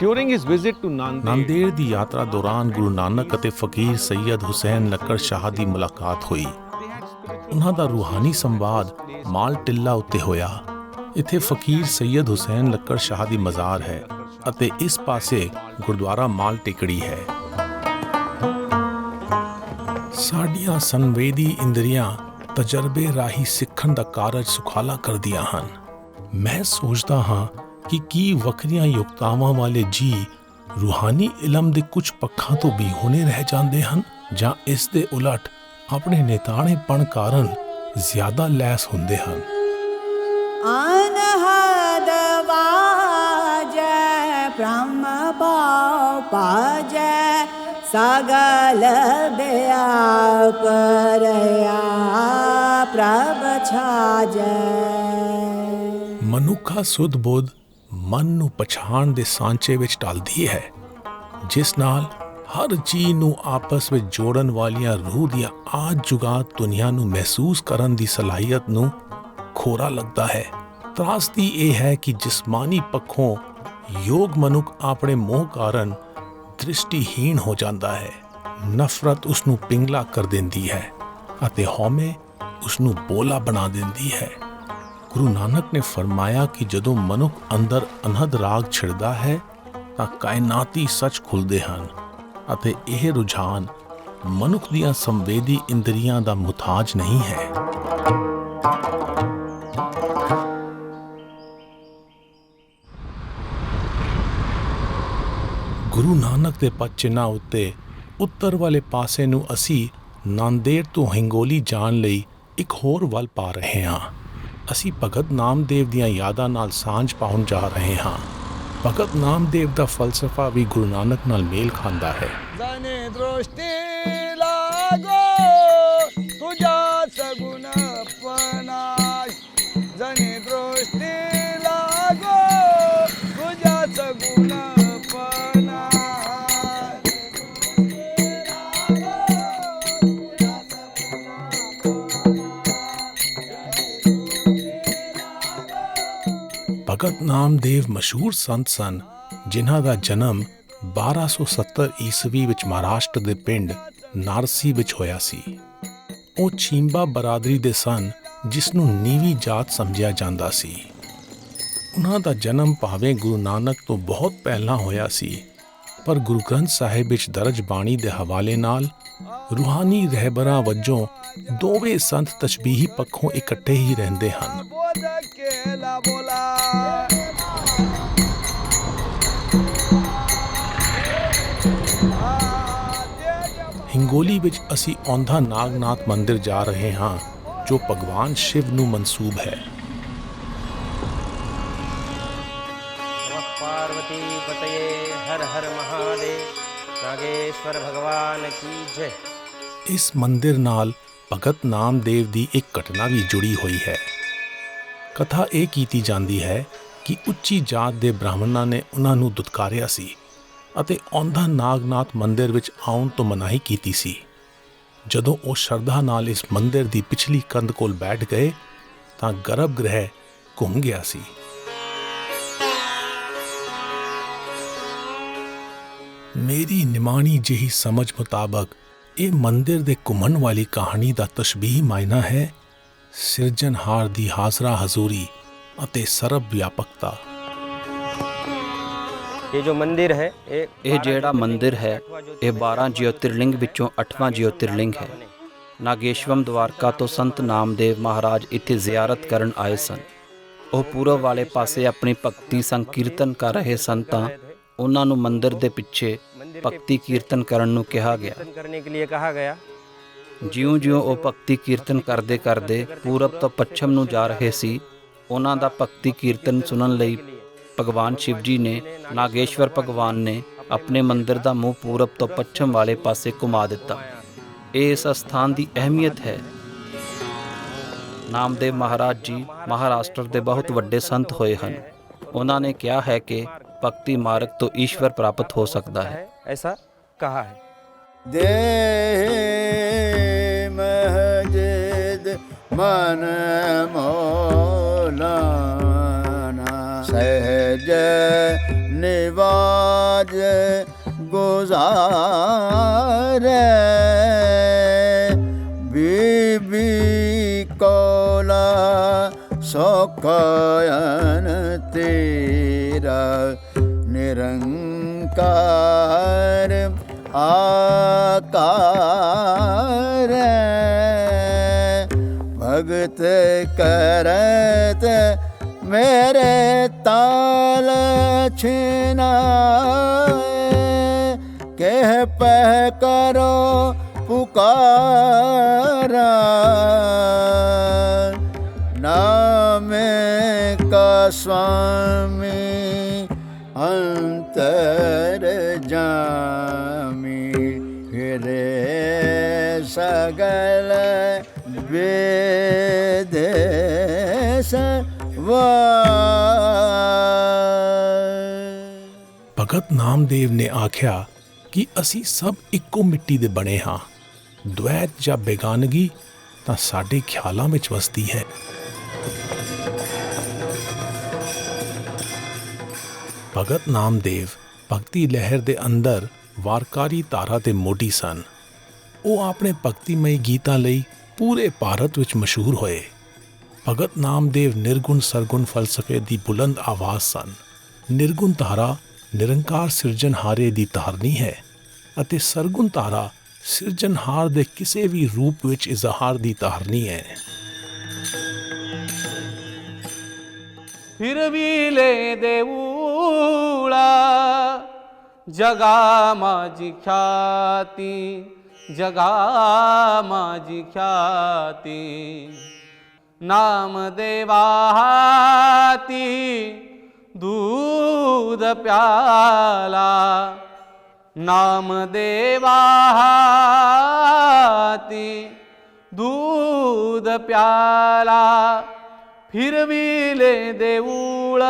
During his visit to Nanded, Nanded ਦੀ ਯਾਤਰਾ ਦੌਰਾਨ ਗੁਰੂ ਨਾਨਕ ਅਤੇ ਫਕੀਰ ਸੈਯਦ ਹੁਸੈਨ ਲੱਕੜ ਸ਼ਾਹ ਦੀ ਮੁਲਾਕਾਤ ਹੋਈ। ਉਹਨਾਂ ਦਾ ਰੂਹਾਨੀ ਸੰਵਾਦ ਮਾਲ ਟਿੱਲਾ ਉੱਤੇ ਹੋਇਆ। ਇੱਥੇ ਫਕੀਰ ਸੈਯਦ ਹੁਸੈਨ ਲੱਕੜ ਸ਼ਾਹ ਦੀ ਮਜ਼ਾਰ ਹੈ ਅਤੇ ਇਸ ਪਾਸੇ ਗੁਰਦੁਆਰਾ ਮਾਲ ਟੇਕੜੀ ਹੈ। ਸਾਡੀਆਂ ਸੰਵੇਦੀ ਇੰਦਰੀਆਂ ਤਜਰਬੇ ਰਾਹੀਂ ਸਿੱਖਣ ਦਾ ਕਾਰਜ ਸੁਖਾਲਾ ਕਰਦੀਆਂ ਹਨ। ਮੈਂ ਸੋਚਦਾ ਹਾਂ ਕਿ ਕੀ ਵੱਖਰੀਆਂ ਯੋਗਤਾਵਾਂ ਵਾਲੇ ਜੀ ਰੂਹਾਨੀ ਇਲਮ ਦੇ ਕੁਝ ਪੱਖਾਂ ਤੋਂ ਬੇਹੋਣੇ ਰਹਿ ਜਾਂਦੇ ਹਨ, ਜਾਂ ਇਸ ਦੇ ਉਲਟ ਆਪਣੇ ਨੇਤਾਣੇਪਣ ਕਾਰਨ ਜ਼ਿਆਦਾ ਲੈਸ ਹੁੰਦੇ ਹਨ। अनहद वाजै ब्रह्म भाव पाजै सगल व्यापरया प्रभ छाजै। ਮਨੁੱਖਾ ਸੁਧ ਬੁੱਧ ਮਨ ਨੂੰ ਪਛਾਣ ਦੇ ਸਾਂਚੇ ਵਿੱਚ ਢਲਦੀ ਹੈ, ਜਿਸ ਨਾਲ ਹਰ ਚੀਜ਼ ਨੂੰ ਆਪਸ ਵਿੱਚ ਜੋੜਨ ਵਾਲੀਆਂ ਰੂਹ ਦੀਆਂ ਆਦ ਜੁਗਾਤ ਦੁਨੀਆ ਨੂੰ ਮਹਿਸੂਸ ਕਰਨ ਦੀ ਸਲਾਹੀਅਤ ਨੂੰ ਖੋਰਾ ਲੱਗਦਾ ਹੈ। ਤਰਾਸਦੀ ਇਹ ਹੈ ਕਿ ਜਿਸਮਾਨੀ ਪੱਖੋਂ ਯੋਗ ਮਨੁੱਖ ਆਪਣੇ ਮੋਹ ਕਾਰਨ ਦ੍ਰਿਸ਼ਟੀਹੀਣ ਹੋ ਜਾਂਦਾ ਹੈ। ਨਫ਼ਰਤ ਉਸ ਨੂੰ ਪਿੰਗਲਾ ਕਰ ਦਿੰਦੀ ਹੈ ਅਤੇ ਹਉਮੈ ਉਸ ਨੂੰ ਬੋਲਾ ਬਣਾ ਦਿੰਦੀ ਹੈ। ਗੁਰੂ ਨਾਨਕ ਨੇ ਫਰਮਾਇਆ ਕਿ ਜਦੋਂ ਮਨੁੱਖ ਅੰਦਰ ਅਨਹਦ ਰਾਗ ਛਿੜਦਾ ਹੈ ਤਾਂ ਕਾਇਨਾਤੀ ਸੱਚ ਖੁੱਲ੍ਹਦੇ ਹਨ ਅਤੇ ਇਹ ਰੁਝਾਨ ਮਨੁੱਖ ਦੀਆਂ ਸੰਵੇਦੀ ਇੰਦਰੀਆਂ ਦਾ ਮੁਤਾਜ ਨਹੀਂ ਹੈ। ਗੁਰੂ ਨਾਨਕ ਦੇ ਪਦ ਚਿੰਨ੍ਹਾਂ ਉੱਤੇ ਉੱਤਰ ਵਾਲੇ ਪਾਸੇ ਨੂੰ ਅਸੀਂ ਨਾਂਦੇੜ ਤੋਂ ਹਿੰਗੋਲੀ ਜਾਣ ਲਈ ਇੱਕ ਹੋਰ ਵੱਲ ਪਾ ਰਹੇ ਹਾਂ। ਅਸੀਂ ਭਗਤ ਨਾਮਦੇਵ ਦੀਆਂ ਯਾਦਾਂ ਨਾਲ ਸਾਂਝ ਪਾਉਣ ਜਾ ਰਹੇ ਹਾਂ। ਭਗਤ ਨਾਮਦੇਵ ਦਾ ਫਲਸਫਾ ਵੀ ਗੁਰੂ ਨਾਨਕ ਨਾਲ ਮੇਲ ਖਾਂਦਾ ਹੈ। जने दृष्टी लागो तुझा सगुण पनाय, जने दृष्टी लागो तुझा सगुण पनाय। ਭਗਤ ਨਾਮਦੇਵ ਮਸ਼ਹੂਰ ਸੰਤ ਸਨ, ਜਿਨ੍ਹਾਂ ਦਾ ਜਨਮ 1270 ਈਸਵੀ ਵਿੱਚ ਮਹਾਰਾਸ਼ਟਰ ਦੇ ਪਿੰਡ ਨਾਰਸੀ ਵਿੱਚ ਹੋਇਆ ਸੀ। ਉਹ ਛੀਂਬਾ ਬਰਾਦਰੀ ਦੇ ਸਨ, ਜਿਸ ਨੂੰ ਨੀਵੀਂ ਜਾਤ ਸਮਝਿਆ ਜਾਂਦਾ ਸੀ। ਉਹਨਾਂ ਦਾ ਜਨਮ ਭਾਵੇਂ ਗੁਰੂ ਨਾਨਕ ਤੋਂ ਬਹੁਤ ਪਹਿਲਾਂ ਹੋਇਆ ਸੀ, ਪਰ ਗੁਰੂ ਗ੍ਰੰਥ ਸਾਹਿਬ ਵਿੱਚ ਦਰਜ ਬਾਣੀ ਦੇ ਹਵਾਲੇ ਨਾਲ ਰੂਹਾਨੀ ਰਹਿਬਰਾਂ ਵਜੋਂ ਦੋਵੇਂ ਸੰਤ ਤਸ਼ਬੀਹੀ ਪੱਖੋਂ ਇਕੱਠੇ ਹੀ ਰਹਿੰਦੇ ਹਨ। बोध केला बोला ਹਿੰਗੋਲੀ ਵਿੱਚ ਅਸੀਂ ਔਂਧਾ ਨਾਗਨਾਥ ਮੰਦਿਰ ਜਾ ਰਹੇ ਹਾਂ, ਜੋ ਭਗਵਾਨ ਸ਼ਿਵ ਨੂੰ ਮਨਸੂਬ ਹੈ। नमः पार्वती पतये हर हर महादेव नागेश्वर भगवान की जय। ਇਸ ਮੰਦਿਰ ਨਾਲ ਭਗਤ ਨਾਮਦੇਵ ਦੀ ਇੱਕ ਘਟਨਾ ਵੀ ਜੁੜੀ ਹੋਈ ਹੈ। ਕਥਾ ਇਹ ਕੀਤੀ ਜਾਂਦੀ ਹੈ ਕਿ ਉੱਚੀ ਜਾਤ ਦੇ ਬ੍ਰਾਹਮਣਾਂ ਨੇ ਉਹਨਾਂ ਨੂੰ ਦੁਤਕਾਰਿਆ ਸੀ ਅਤੇ ਔਂਧਾ ਨਾਗਨਾਥ ਮੰਦਿਰ ਵਿੱਚ ਆਉਣ ਤੋਂ ਮਨਾਹੀ ਕੀਤੀ ਸੀ। ਜਦੋਂ ਉਹ ਸ਼ਰਧਾ ਨਾਲ ਇਸ ਮੰਦਿਰ ਦੀ ਪਿਛਲੀ ਕੰਧ ਕੋਲ ਬੈਠ ਗਏ ਤਾਂ ਗਰਭ ਗ੍ਰਹਿ ਘੁੰਮ ਗਿਆ ਸੀ। ਮੇਰੀ ਨਿਮਾਣੀ ਜਿਹੀ ਸਮਝ ਮੁਤਾਬਕ ਇਹ ਮੰਦਿਰ ਦੇ ਘੁੰਮਣ ਵਾਲੀ ਕਹਾਣੀ ਦਾ ਤਸ਼ਬੀਹੀ ਮਾਇਨਾ ਹੈ ਸਿਰਜਣਹਾਰ ਦੀ ਹਾਜ਼ਰਾ ਹਜ਼ੂਰੀ ਅਤੇ ਸਰਬ ਵਿਆਪਕਤਾ। ये जो मंदिर है ਇਹ ਜਿਹੜਾ ਮੰਦਿਰ ਹੈ ਇਹ 12 ਜਿਓਤਿਰਲਿੰਗ ਵਿੱਚੋਂ 8ਵਾਂ ਜਿਓਤਿਰਲਿੰਗ ਹੈ। ਨਾਗੇਸ਼ਵਮ ਦਵਾਰਕਾ ਤੋਂ ਸੰਤ ਨਾਮਦੇਵ ਮਹਾਰਾਜ ਇੱਥੇ ਜ਼ਿਆਰਤ ਕਰਨ ਆਏ ਸਨ। ਉਹ ਪੂਰਬ ਵਾਲੇ ਪਾਸੇ ਆਪਣੀ ਭਗਤੀ ਸੰਕੀਰਤਨ ਕਰ ਰਹੇ ਸਨ ਤਾਂ ਉਹਨਾਂ ਨੂੰ ਮੰਦਿਰ ਦੇ ਪਿੱਛੇ ਭਗਤੀ ਕੀਰਤਨ ਕਰਨ ਨੂੰ ਕਿਹਾ ਗਿਆ। करने के लिए कहा गया। ਜਿਉਂ-ਜਿਉਂ ਉਹ ਭਗਤੀ ਕੀਰਤਨ ਕਰਦੇ ਕਰਦੇ ਪੂਰਬ ਤੋਂ ਪੱਛਮ ਨੂੰ ਜਾ ਰਹੇ ਸੀ, ਉਹਨਾਂ ਦਾ ਭਗਤੀ ਕੀਰਤਨ ਸੁਣਨ ਲਈ ਭਗਵਾਨ ਸ਼ਿਵ ਜੀ ਨੇ ਨਾਗੇਸ਼ਵਰ ਭਗਵਾਨ ਨੇ ਆਪਣੇ ਮੰਦਿਰ ਦਾ ਮੂੰਹ ਪੂਰਬ ਤੋਂ ਪੱਛਮ ਵਾਲੇ ਪਾਸੇ ਘੁਮਾ ਦਿੱਤਾ। ਇਹ ਇਸ ਸਥਾਨ ਦੀ ਅਹਿਮੀਅਤ ਹੈ। ਨਾਮਦੇਵ ਮਹਾਰਾਜ ਜੀ ਮਹਾਰਾਸ਼ਟਰ ਦੇ ਬਹੁਤ ਵੱਡੇ ਸੰਤ ਹੋਏ ਹਨ। ਉਹਨਾਂ ਨੇ ਕਿਹਾ ਹੈ ਕਿ ਭਗਤੀ ਮਾਰਗ ਤੋਂ ਈਸ਼ਵਰ ਪ੍ਰਾਪਤ ਹੋ ਸਕਦਾ ਹੈ। ऐसा कहा है। ਦੇਹ ਮਹਜਦ ਮਨ ਮੌਲਾਨਾ ਸਹਿਜ ਨਿਵਾਜ ਗੁਜ਼ਾਰੇ ਬੀਬੀ ਕੋਲਾ ਸੋਕਯਨ ਤੇਰਾ ਨਿਰੰਕਾਰ ਆਕਾਰ ਭਗਤ ਕਰਤ ਮੇਰੇ ਤਾਲ ਛਿਨਾਏ ਕਹਿ ਪਹਿ ਕਰੋ ਪੁਕਾਰਾ ਨਾਮੇ ਕਾ स्वामी अंतर जामी फिरे सगल वेद ਭਗਤ ਨਾਮਦੇਵ ਨੇ ਆਖਿਆ ਕਿ ਅਸੀਂ ਸਭ ਇੱਕੋ ਮਿੱਟੀ ਦੇ ਬਣੇ ਹਾਂ। ਦੁਐਤ ਜਾਂ ਬੇਗਾਨਗੀ ਤਾਂ ਸਾਡੇ ਖਿਆਲਾਂ ਵਿੱਚ ਵਸਦੀ ਹੈ। ਭਗਤ ਨਾਮਦੇਵ ਭਗਤੀ ਲਹਿਰ ਦੇ ਅੰਦਰ ਵਾਰਕਾਰੀ ਧਾਰਾ ਦੇ ਮੋਢੀ ਸਨ। ਉਹ ਆਪਣੇ ਭਗਤੀਮਈ ਗੀਤਾਂ ਲਈ ਪੂਰੇ ਭਾਰਤ ਵਿੱਚ ਮਸ਼ਹੂਰ ਹੋਏ। ਭਗਤ ਨਾਮਦੇਵ ਨਿਰਗੁਣ ਸਰਗੁਣ ਫਲਸਫੇ ਦੀ ਬੁਲੰਦ ਆਵਾਜ਼ ਸਨ। ਨਿਰਗੁਣ ਧਾਰਾ ਨਿਰੰਕਾਰ ਸਿਰਜਣਹਾਰੇ ਦੀ ਧਾਰਨੀ ਹੈ ਅਤੇ ਸਰਗੁਣ ਧਾਰਾ ਸਿਰਜਣਹਾਰ ਦੇ ਕਿਸੇ ਵੀ ਰੂਪ ਵਿੱਚ ਇਜ਼ਹਾਰ ਦੀ ਧਾਰਨੀ ਹੈ। फिरविले देऊळा जगा माझी ख्याती, जगा माझी ख्याती, नामदेवा हाती दूध प्याला, नामदेवा हाती दूध प्याला, फिरविले देऊळ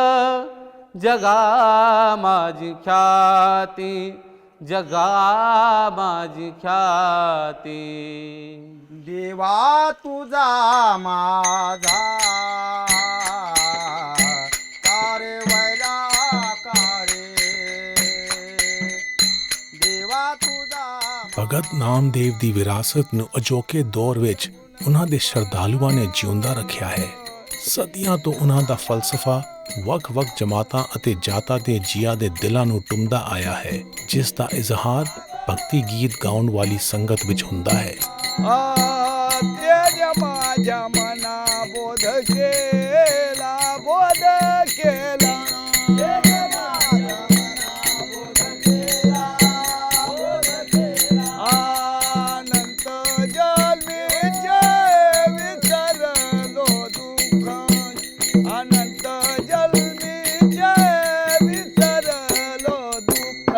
जगा माझी ख्याती, जगा माझी ख्याती. देवा तुझा माझा कारे वैरा कारे देवा तुझा। ਭਗਤ ਨਾਮਦੇਵ ਦੀ ਵਿਰਾਸਤ ਨੂੰ ਅਜੋਕੇ ਦੌਰ ਵਿੱਚ ਉਹਨਾਂ ਦੇ ਸ਼ਰਧਾਲੂਆਂ ਨੇ ਜਿਉਂਦਾ ਰੱਖਿਆ ਹੈ। ਸਦੀਆਂ ਤੋਂ ਉਹਨਾਂ ਦਾ ਫਲਸਫਾ ਵੱਖ-ਵੱਖ ਜਮਾਤਾਂ ਅਤੇ ਜਾਤਾਂ ਦੇ ਜੀਆਂ ਦੇ ਦਿਲਾਂ ਨੂੰ ਟੁੰਬਦਾ ਆਇਆ ਹੈ, ਜਿਸ ਦਾ ਇਜ਼ਹਾਰ ਭਗਤੀ ਗੀਤ ਗਾਉਣ ਵਾਲੀ ਸੰਗਤ ਵਿੱਚ ਹੁੰਦਾ ਹੈ। तेज माझ्या मना बोध केला बोध केला अनंत जन्मीचे विसरलो दुःख अनंत जन्मीचे विसरलो दुःख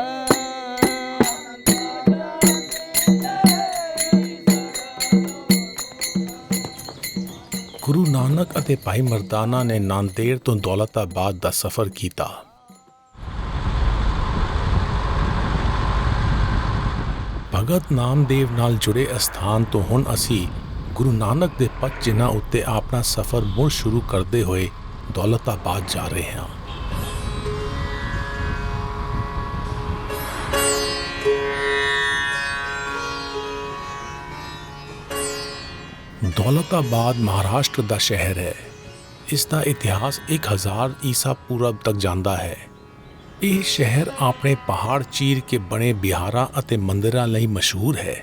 ਗੁਰੂ ਨਾਨਕ ਅਤੇ ਭਾਈ ਮਰਦਾਨਾ ਨੇ ਨਾਂਦੇੜ ਤੋਂ ਦੌਲਤਾਬਾਦ ਦਾ ਸਫ਼ਰ ਕੀਤਾ। ਭਗਤ ਨਾਮਦੇਵ ਨਾਲ ਜੁੜੇ ਅਸਥਾਨ ਤੋਂ ਹੁਣ ਅਸੀਂ ਗੁਰੂ ਨਾਨਕ ਦੇ ਪਦ ਚਿੰਨ੍ਹਾਂ ਉੱਤੇ ਆਪਣਾ ਸਫ਼ਰ ਮੁੜ ਸ਼ੁਰੂ ਕਰਦੇ ਹੋਏ ਦੌਲਤਾਬਾਦ ਜਾ ਰਹੇ ਹਾਂ। ਦੌਲਤਾਬਾਦ ਮਹਾਰਾਸ਼ਟਰ ਦਾ ਸ਼ਹਿਰ ਹੈ। ਇਸ ਦਾ ਇਤਿਹਾਸ 1000 ਈਸਾ ਪੂਰਵ ਤੱਕ ਜਾਂਦਾ ਹੈ। ਇਹ ਸ਼ਹਿਰ ਆਪਣੇ ਪਹਾੜ ਚੀਰ ਕੇ ਬਣੇ ਬਿਹਾਰਾਂ ਅਤੇ ਮੰਦਿਰਾਂ ਲਈ ਮਸ਼ਹੂਰ ਹੈ।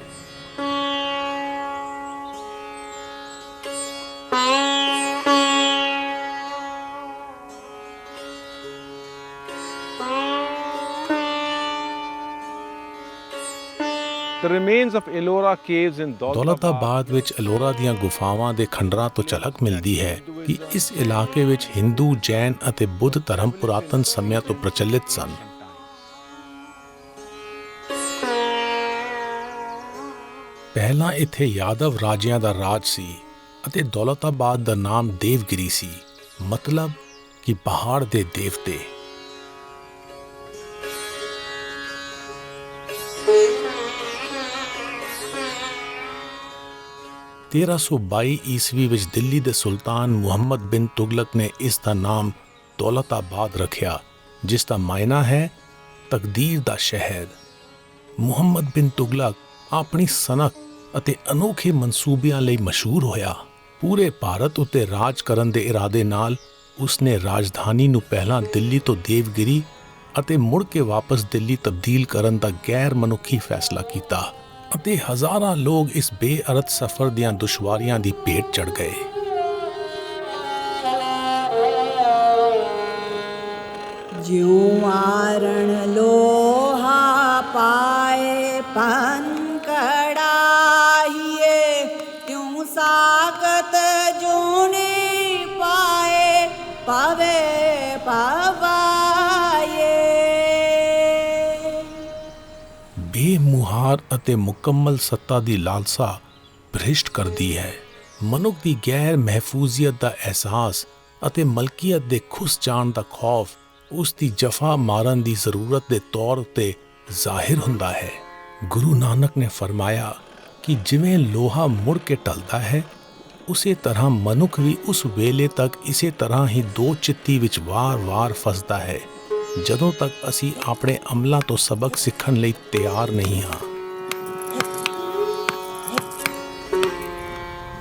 The remains of Ellora caves in Daulatabad ਵਿੱਚ ਅਲੋਰਾ ਦੀਆਂ ਗੁਫਾਵਾਂ ਦੇ ਖੰਡਰਾਂ ਤੋਂ ਝਲਕ ਮਿਲਦੀ ਹੈ ਕਿ ਇਸ ਇਲਾਕੇ ਵਿੱਚ ਹਿੰਦੂ, ਜੈਨ ਅਤੇ ਬੁੱਧ ਧਰਮ ਪੁਰਾਤਨ ਸਮਿਆਂ ਤੋਂ ਪ੍ਰਚਲਿਤ ਸਨ। ਪਹਿਲਾਂ ਇੱਥੇ ਯਾਦਵ ਰਾਜਿਆਂ ਦਾ ਰਾਜ ਸੀ ਅਤੇ ਦੌਲਤਾਬਾਦ ਦਾ ਨਾਮ ਦੇਵਗਿਰੀ ਸੀ, ਮਤਲਬ ਕਿ ਪਹਾੜ ਦੇ ਦੇਵਤੇ। (1322 ਈਸਵੀ ਵਿੱਚ ਦਿੱਲੀ ਦੇ ਸੁਲਤਾਨ ਮੁਹੰਮਦ ਬਿਨ ਤੁਗਲਕ ਨੇ ਇਸ ਦਾ ਨਾਮ ਦੌਲਤਾਬਾਦ ਰੱਖਿਆ, ਜਿਸ ਦਾ ਮਾਇਨਾ ਹੈ ਤਕਦੀਰ ਦਾ ਸ਼ਹਿਰ। ਮੁਹੰਮਦ ਬਿਨ ਤੁਗਲਕ ਆਪਣੀ ਸਨਅਤ ਅਤੇ ਅਨੋਖੇ ਮਨਸੂਬਿਆਂ ਲਈ ਮਸ਼ਹੂਰ ਹੋਇਆ। ਪੂਰੇ ਭਾਰਤ ਉੱਤੇ ਰਾਜ ਕਰਨ ਦੇ ਇਰਾਦੇ ਨਾਲ ਉਸਨੇ ਰਾਜਧਾਨੀ ਨੂੰ ਪਹਿਲਾਂ ਦਿੱਲੀ ਤੋਂ ਦੇਵਗਿਰੀ ਅਤੇ ਮੁੜ ਕੇ ਵਾਪਸ ਦਿੱਲੀ ਤਬਦੀਲ ਕਰਨ ਦਾ ਗੈਰ ਮਨੁੱਖੀ ਫੈਸਲਾ ਕੀਤਾ ਅਤੇ ਹਜ਼ਾਰਾਂ ਲੋਕ ਇਸ ਬੇਅਰਥ ਸਫ਼ਰ ਦੀਆਂ ਦੁਸ਼ਵਾਰੀਆਂ ਦੀ ਭੇਟ ਚੜ੍ਹ ਗਏ। ਜਿਉ ਆਰਣ ਲੋਹਾ ਪਾਏ ਪਨ ਕੜਾਹੀਏ ਤਿਉ ਸਾਕਤ ਜੂਨੀ ਪਾਏ ਪਵੇ ਪਵਾਏ। ਬੇਮੁਹਾਰ ਅਤੇ ਮੁਕੰਮਲ ਸੱਤਾ ਦੀ ਲਾਲਸਾ ਭ੍ਰਿਸ਼ਟ ਕਰਦੀ ਹੈ। ਮਨੁੱਖ ਦੀ ਗੈਰ ਮਹਿਫੂਜ਼ੀਅਤ ਦਾ ਅਹਿਸਾਸ ਅਤੇ ਮਲਕੀਅਤ ਦੇ ਖੁੱਸ ਜਾਣ ਦਾ ਖੌਫ ਉਸ ਦੀ ਜਫਾ ਮਾਰਨ ਦੀ ਜ਼ਰੂਰਤ ਦੇ ਤੌਰ ਉੱਤੇ ਜ਼ਾਹਿਰ ਹੁੰਦਾ ਹੈ। ਗੁਰੂ ਨਾਨਕ ਨੇ ਫਰਮਾਇਆ ਕਿ ਜਿਵੇਂ ਲੋਹਾ ਮੁੜ ਕੇ ਢਲਦਾ ਹੈ, ਉਸੇ ਤਰ੍ਹਾਂ ਮਨੁੱਖ ਵੀ ਉਸ ਵੇਲੇ ਤੱਕ ਇਸੇ ਤਰ੍ਹਾਂ ਹੀ ਦੋ ਚਿੱਤੀ ਵਿੱਚ ਵਾਰ-ਵਾਰ ਫਸਦਾ ਹੈ, ਜਦੋਂ ਤੱਕ ਅਸੀਂ ਆਪਣੇ ਅਮਲਾਂ ਤੋਂ ਸਬਕ ਸਿੱਖਣ ਲਈ ਤਿਆਰ ਨਹੀਂ ਹਾਂ।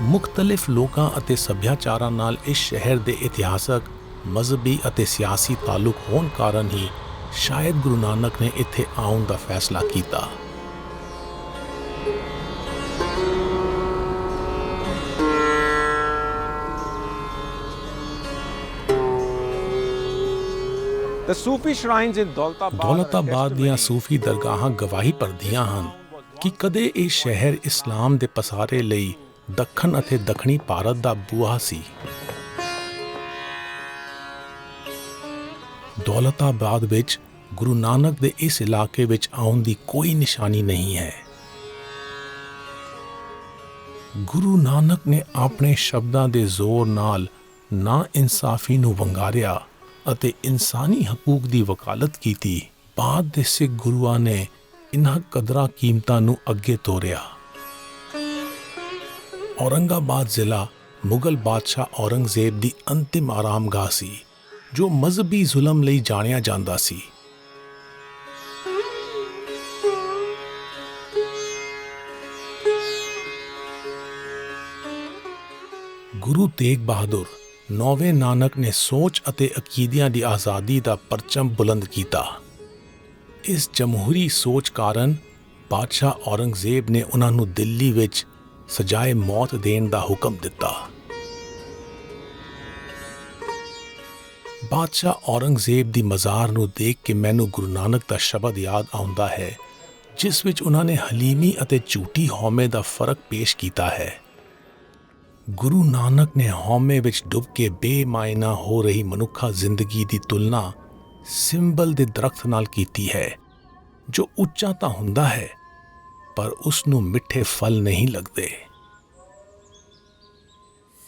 ਮੁਖਤਲਿਫ ਲੋਕਾਂ ਅਤੇ ਸੱਭਿਆਚਾਰਾਂ ਨਾਲ ਇਸ ਸ਼ਹਿਰ ਦੇ ਇਤਿਹਾਸਕ, ਮਜ਼ਹਬੀ ਅਤੇ ਸਿਆਸੀ ਤਾਲੁਕ ਹੋਣ ਕਾਰਨ ਹੀ ਸ਼ਾਇਦ ਗੁਰੂ ਨਾਨਕ ਨੇ ਇੱਥੇ ਆਉਣ ਦਾ ਫੈਸਲਾ ਕੀਤਾ। The Sufi shrines in Daulatabad ਦੀਆਂ ਸੂਫੀ ਦਰਗਾਹਾਂ ਗਵਾਹੀ ਭਰਦੀਆਂ ਹਨ ਕਿ ਕਦੇ ਇਹ ਸ਼ਹਿਰ ਇਸਲਾਮ ਦੇ ਪਸਾਰੇ ਲਈ ਦੱਖਣ ਅਤੇ ਦੱਖਣੀ ਭਾਰਤ ਦਾ ਬੂਹਾ ਸੀ। ਦੌਲਤਾਬਾਦ ਵਿੱਚ ਗੁਰੂ ਨਾਨਕ ਦੇ ਇਸ ਇਲਾਕੇ ਵਿੱਚ ਆਉਣ ਦੀ ਕੋਈ ਨਿਸ਼ਾਨੀ ਨਹੀਂ ਹੈ। ਗੁਰੂ ਨਾਨਕ ਨੇ ਆਪਣੇ ਸ਼ਬਦਾਂ ਦੇ ਜ਼ੋਰ ਨਾਲ ਨਾ ਇਨਸਾਫੀ ਨੂੰ ਵੰਗਾਰਿਆ ਅਤੇ ਇਨਸਾਨੀ ਹਕੂਕ ਦੀ ਵਕਾਲਤ ਕੀਤੀ। ਬਾਅਦ ਦੇ ਸਿੱਖ ਗੁਰੂਆਂ ਨੇ ਇਨ੍ਹਾਂ ਕਦਰਾਂ ਕੀਮਤਾਂ ਨੂੰ ਅੱਗੇ ਤੋਰਿਆ। ਔਰੰਗਾਬਾਦ ਜ਼ਿਲ੍ਹਾ ਮੁਗਲ ਬਾਦਸ਼ਾਹ ਔਰੰਗਜ਼ੇਬ ਦੀ ਅੰਤਿਮ ਆਰਾਮਗਾਹ ਸੀ, ਜੋ ਮਜ਼ਹਬੀ ਜ਼ੁਲਮ ਲਈ ਜਾਣਿਆ ਜਾਂਦਾ ਸੀ। ਗੁਰੂ ਤੇਗ ਬਹਾਦਰ ਨੌਵੇਂ ਨਾਨਕ ਨੇ ਸੋਚ ਅਤੇ ਅਕੀਦਿਆਂ ਦੀ ਆਜ਼ਾਦੀ ਦਾ ਪਰਚਮ ਬੁਲੰਦ ਕੀਤਾ। ਇਸ ਜਮਹੂਰੀ ਸੋਚ ਕਾਰਨ ਬਾਦਸ਼ਾਹ ਔਰੰਗਜ਼ੇਬ ਨੇ ਉਹਨਾਂ ਨੂੰ ਦਿੱਲੀ ਵਿੱਚ ਸਜ਼ਾਏ ਮੌਤ ਦੇਣ ਦਾ ਹੁਕਮ ਦਿੱਤਾ। ਬਾਦਸ਼ਾਹ ਔਰੰਗਜ਼ੇਬ ਦੀ ਮਜ਼ਾਰ ਨੂੰ ਦੇਖ ਕੇ ਮੈਨੂੰ ਗੁਰੂ ਨਾਨਕ ਦਾ ਸ਼ਬਦ ਯਾਦ ਆਉਂਦਾ ਹੈ, ਜਿਸ ਵਿੱਚ ਉਹਨਾਂ ਨੇ ਹਲੀਮੀ ਅਤੇ ਝੂਠੀ ਹਉਮੈ ਦਾ ਫਰਕ ਪੇਸ਼ ਕੀਤਾ ਹੈ। ਗੁਰੂ ਨਾਨਕ ਨੇ ਹਉਮੈ ਵਿੱਚ ਡੁੱਬ ਕੇ ਬੇਮਾਇਨਾ ਹੋ ਰਹੀ ਮਨੁੱਖਾ ਜ਼ਿੰਦਗੀ ਦੀ ਤੁਲਨਾ ਸਿੰਬਲ ਦੇ ਦਰਖਤ ਨਾਲ ਕੀਤੀ ਹੈ, ਜੋ ਉੱਚਾ ਤਾਂ ਹੁੰਦਾ ਹੈ ਪਰ ਉਸ ਨੂੰ ਮਿੱਠੇ ਫਲ ਨਹੀਂ ਲੱਗਦੇ।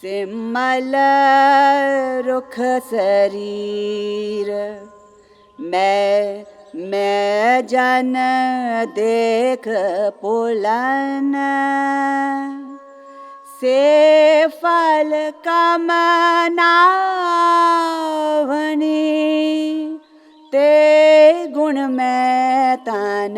ਸਿਮਲ ਰੁਖ ਸਰੀਰ ਮੈਂ ਜਨ ਦੇਖ ਪੁਲਨ से फल कामना भनी ते गुण में तन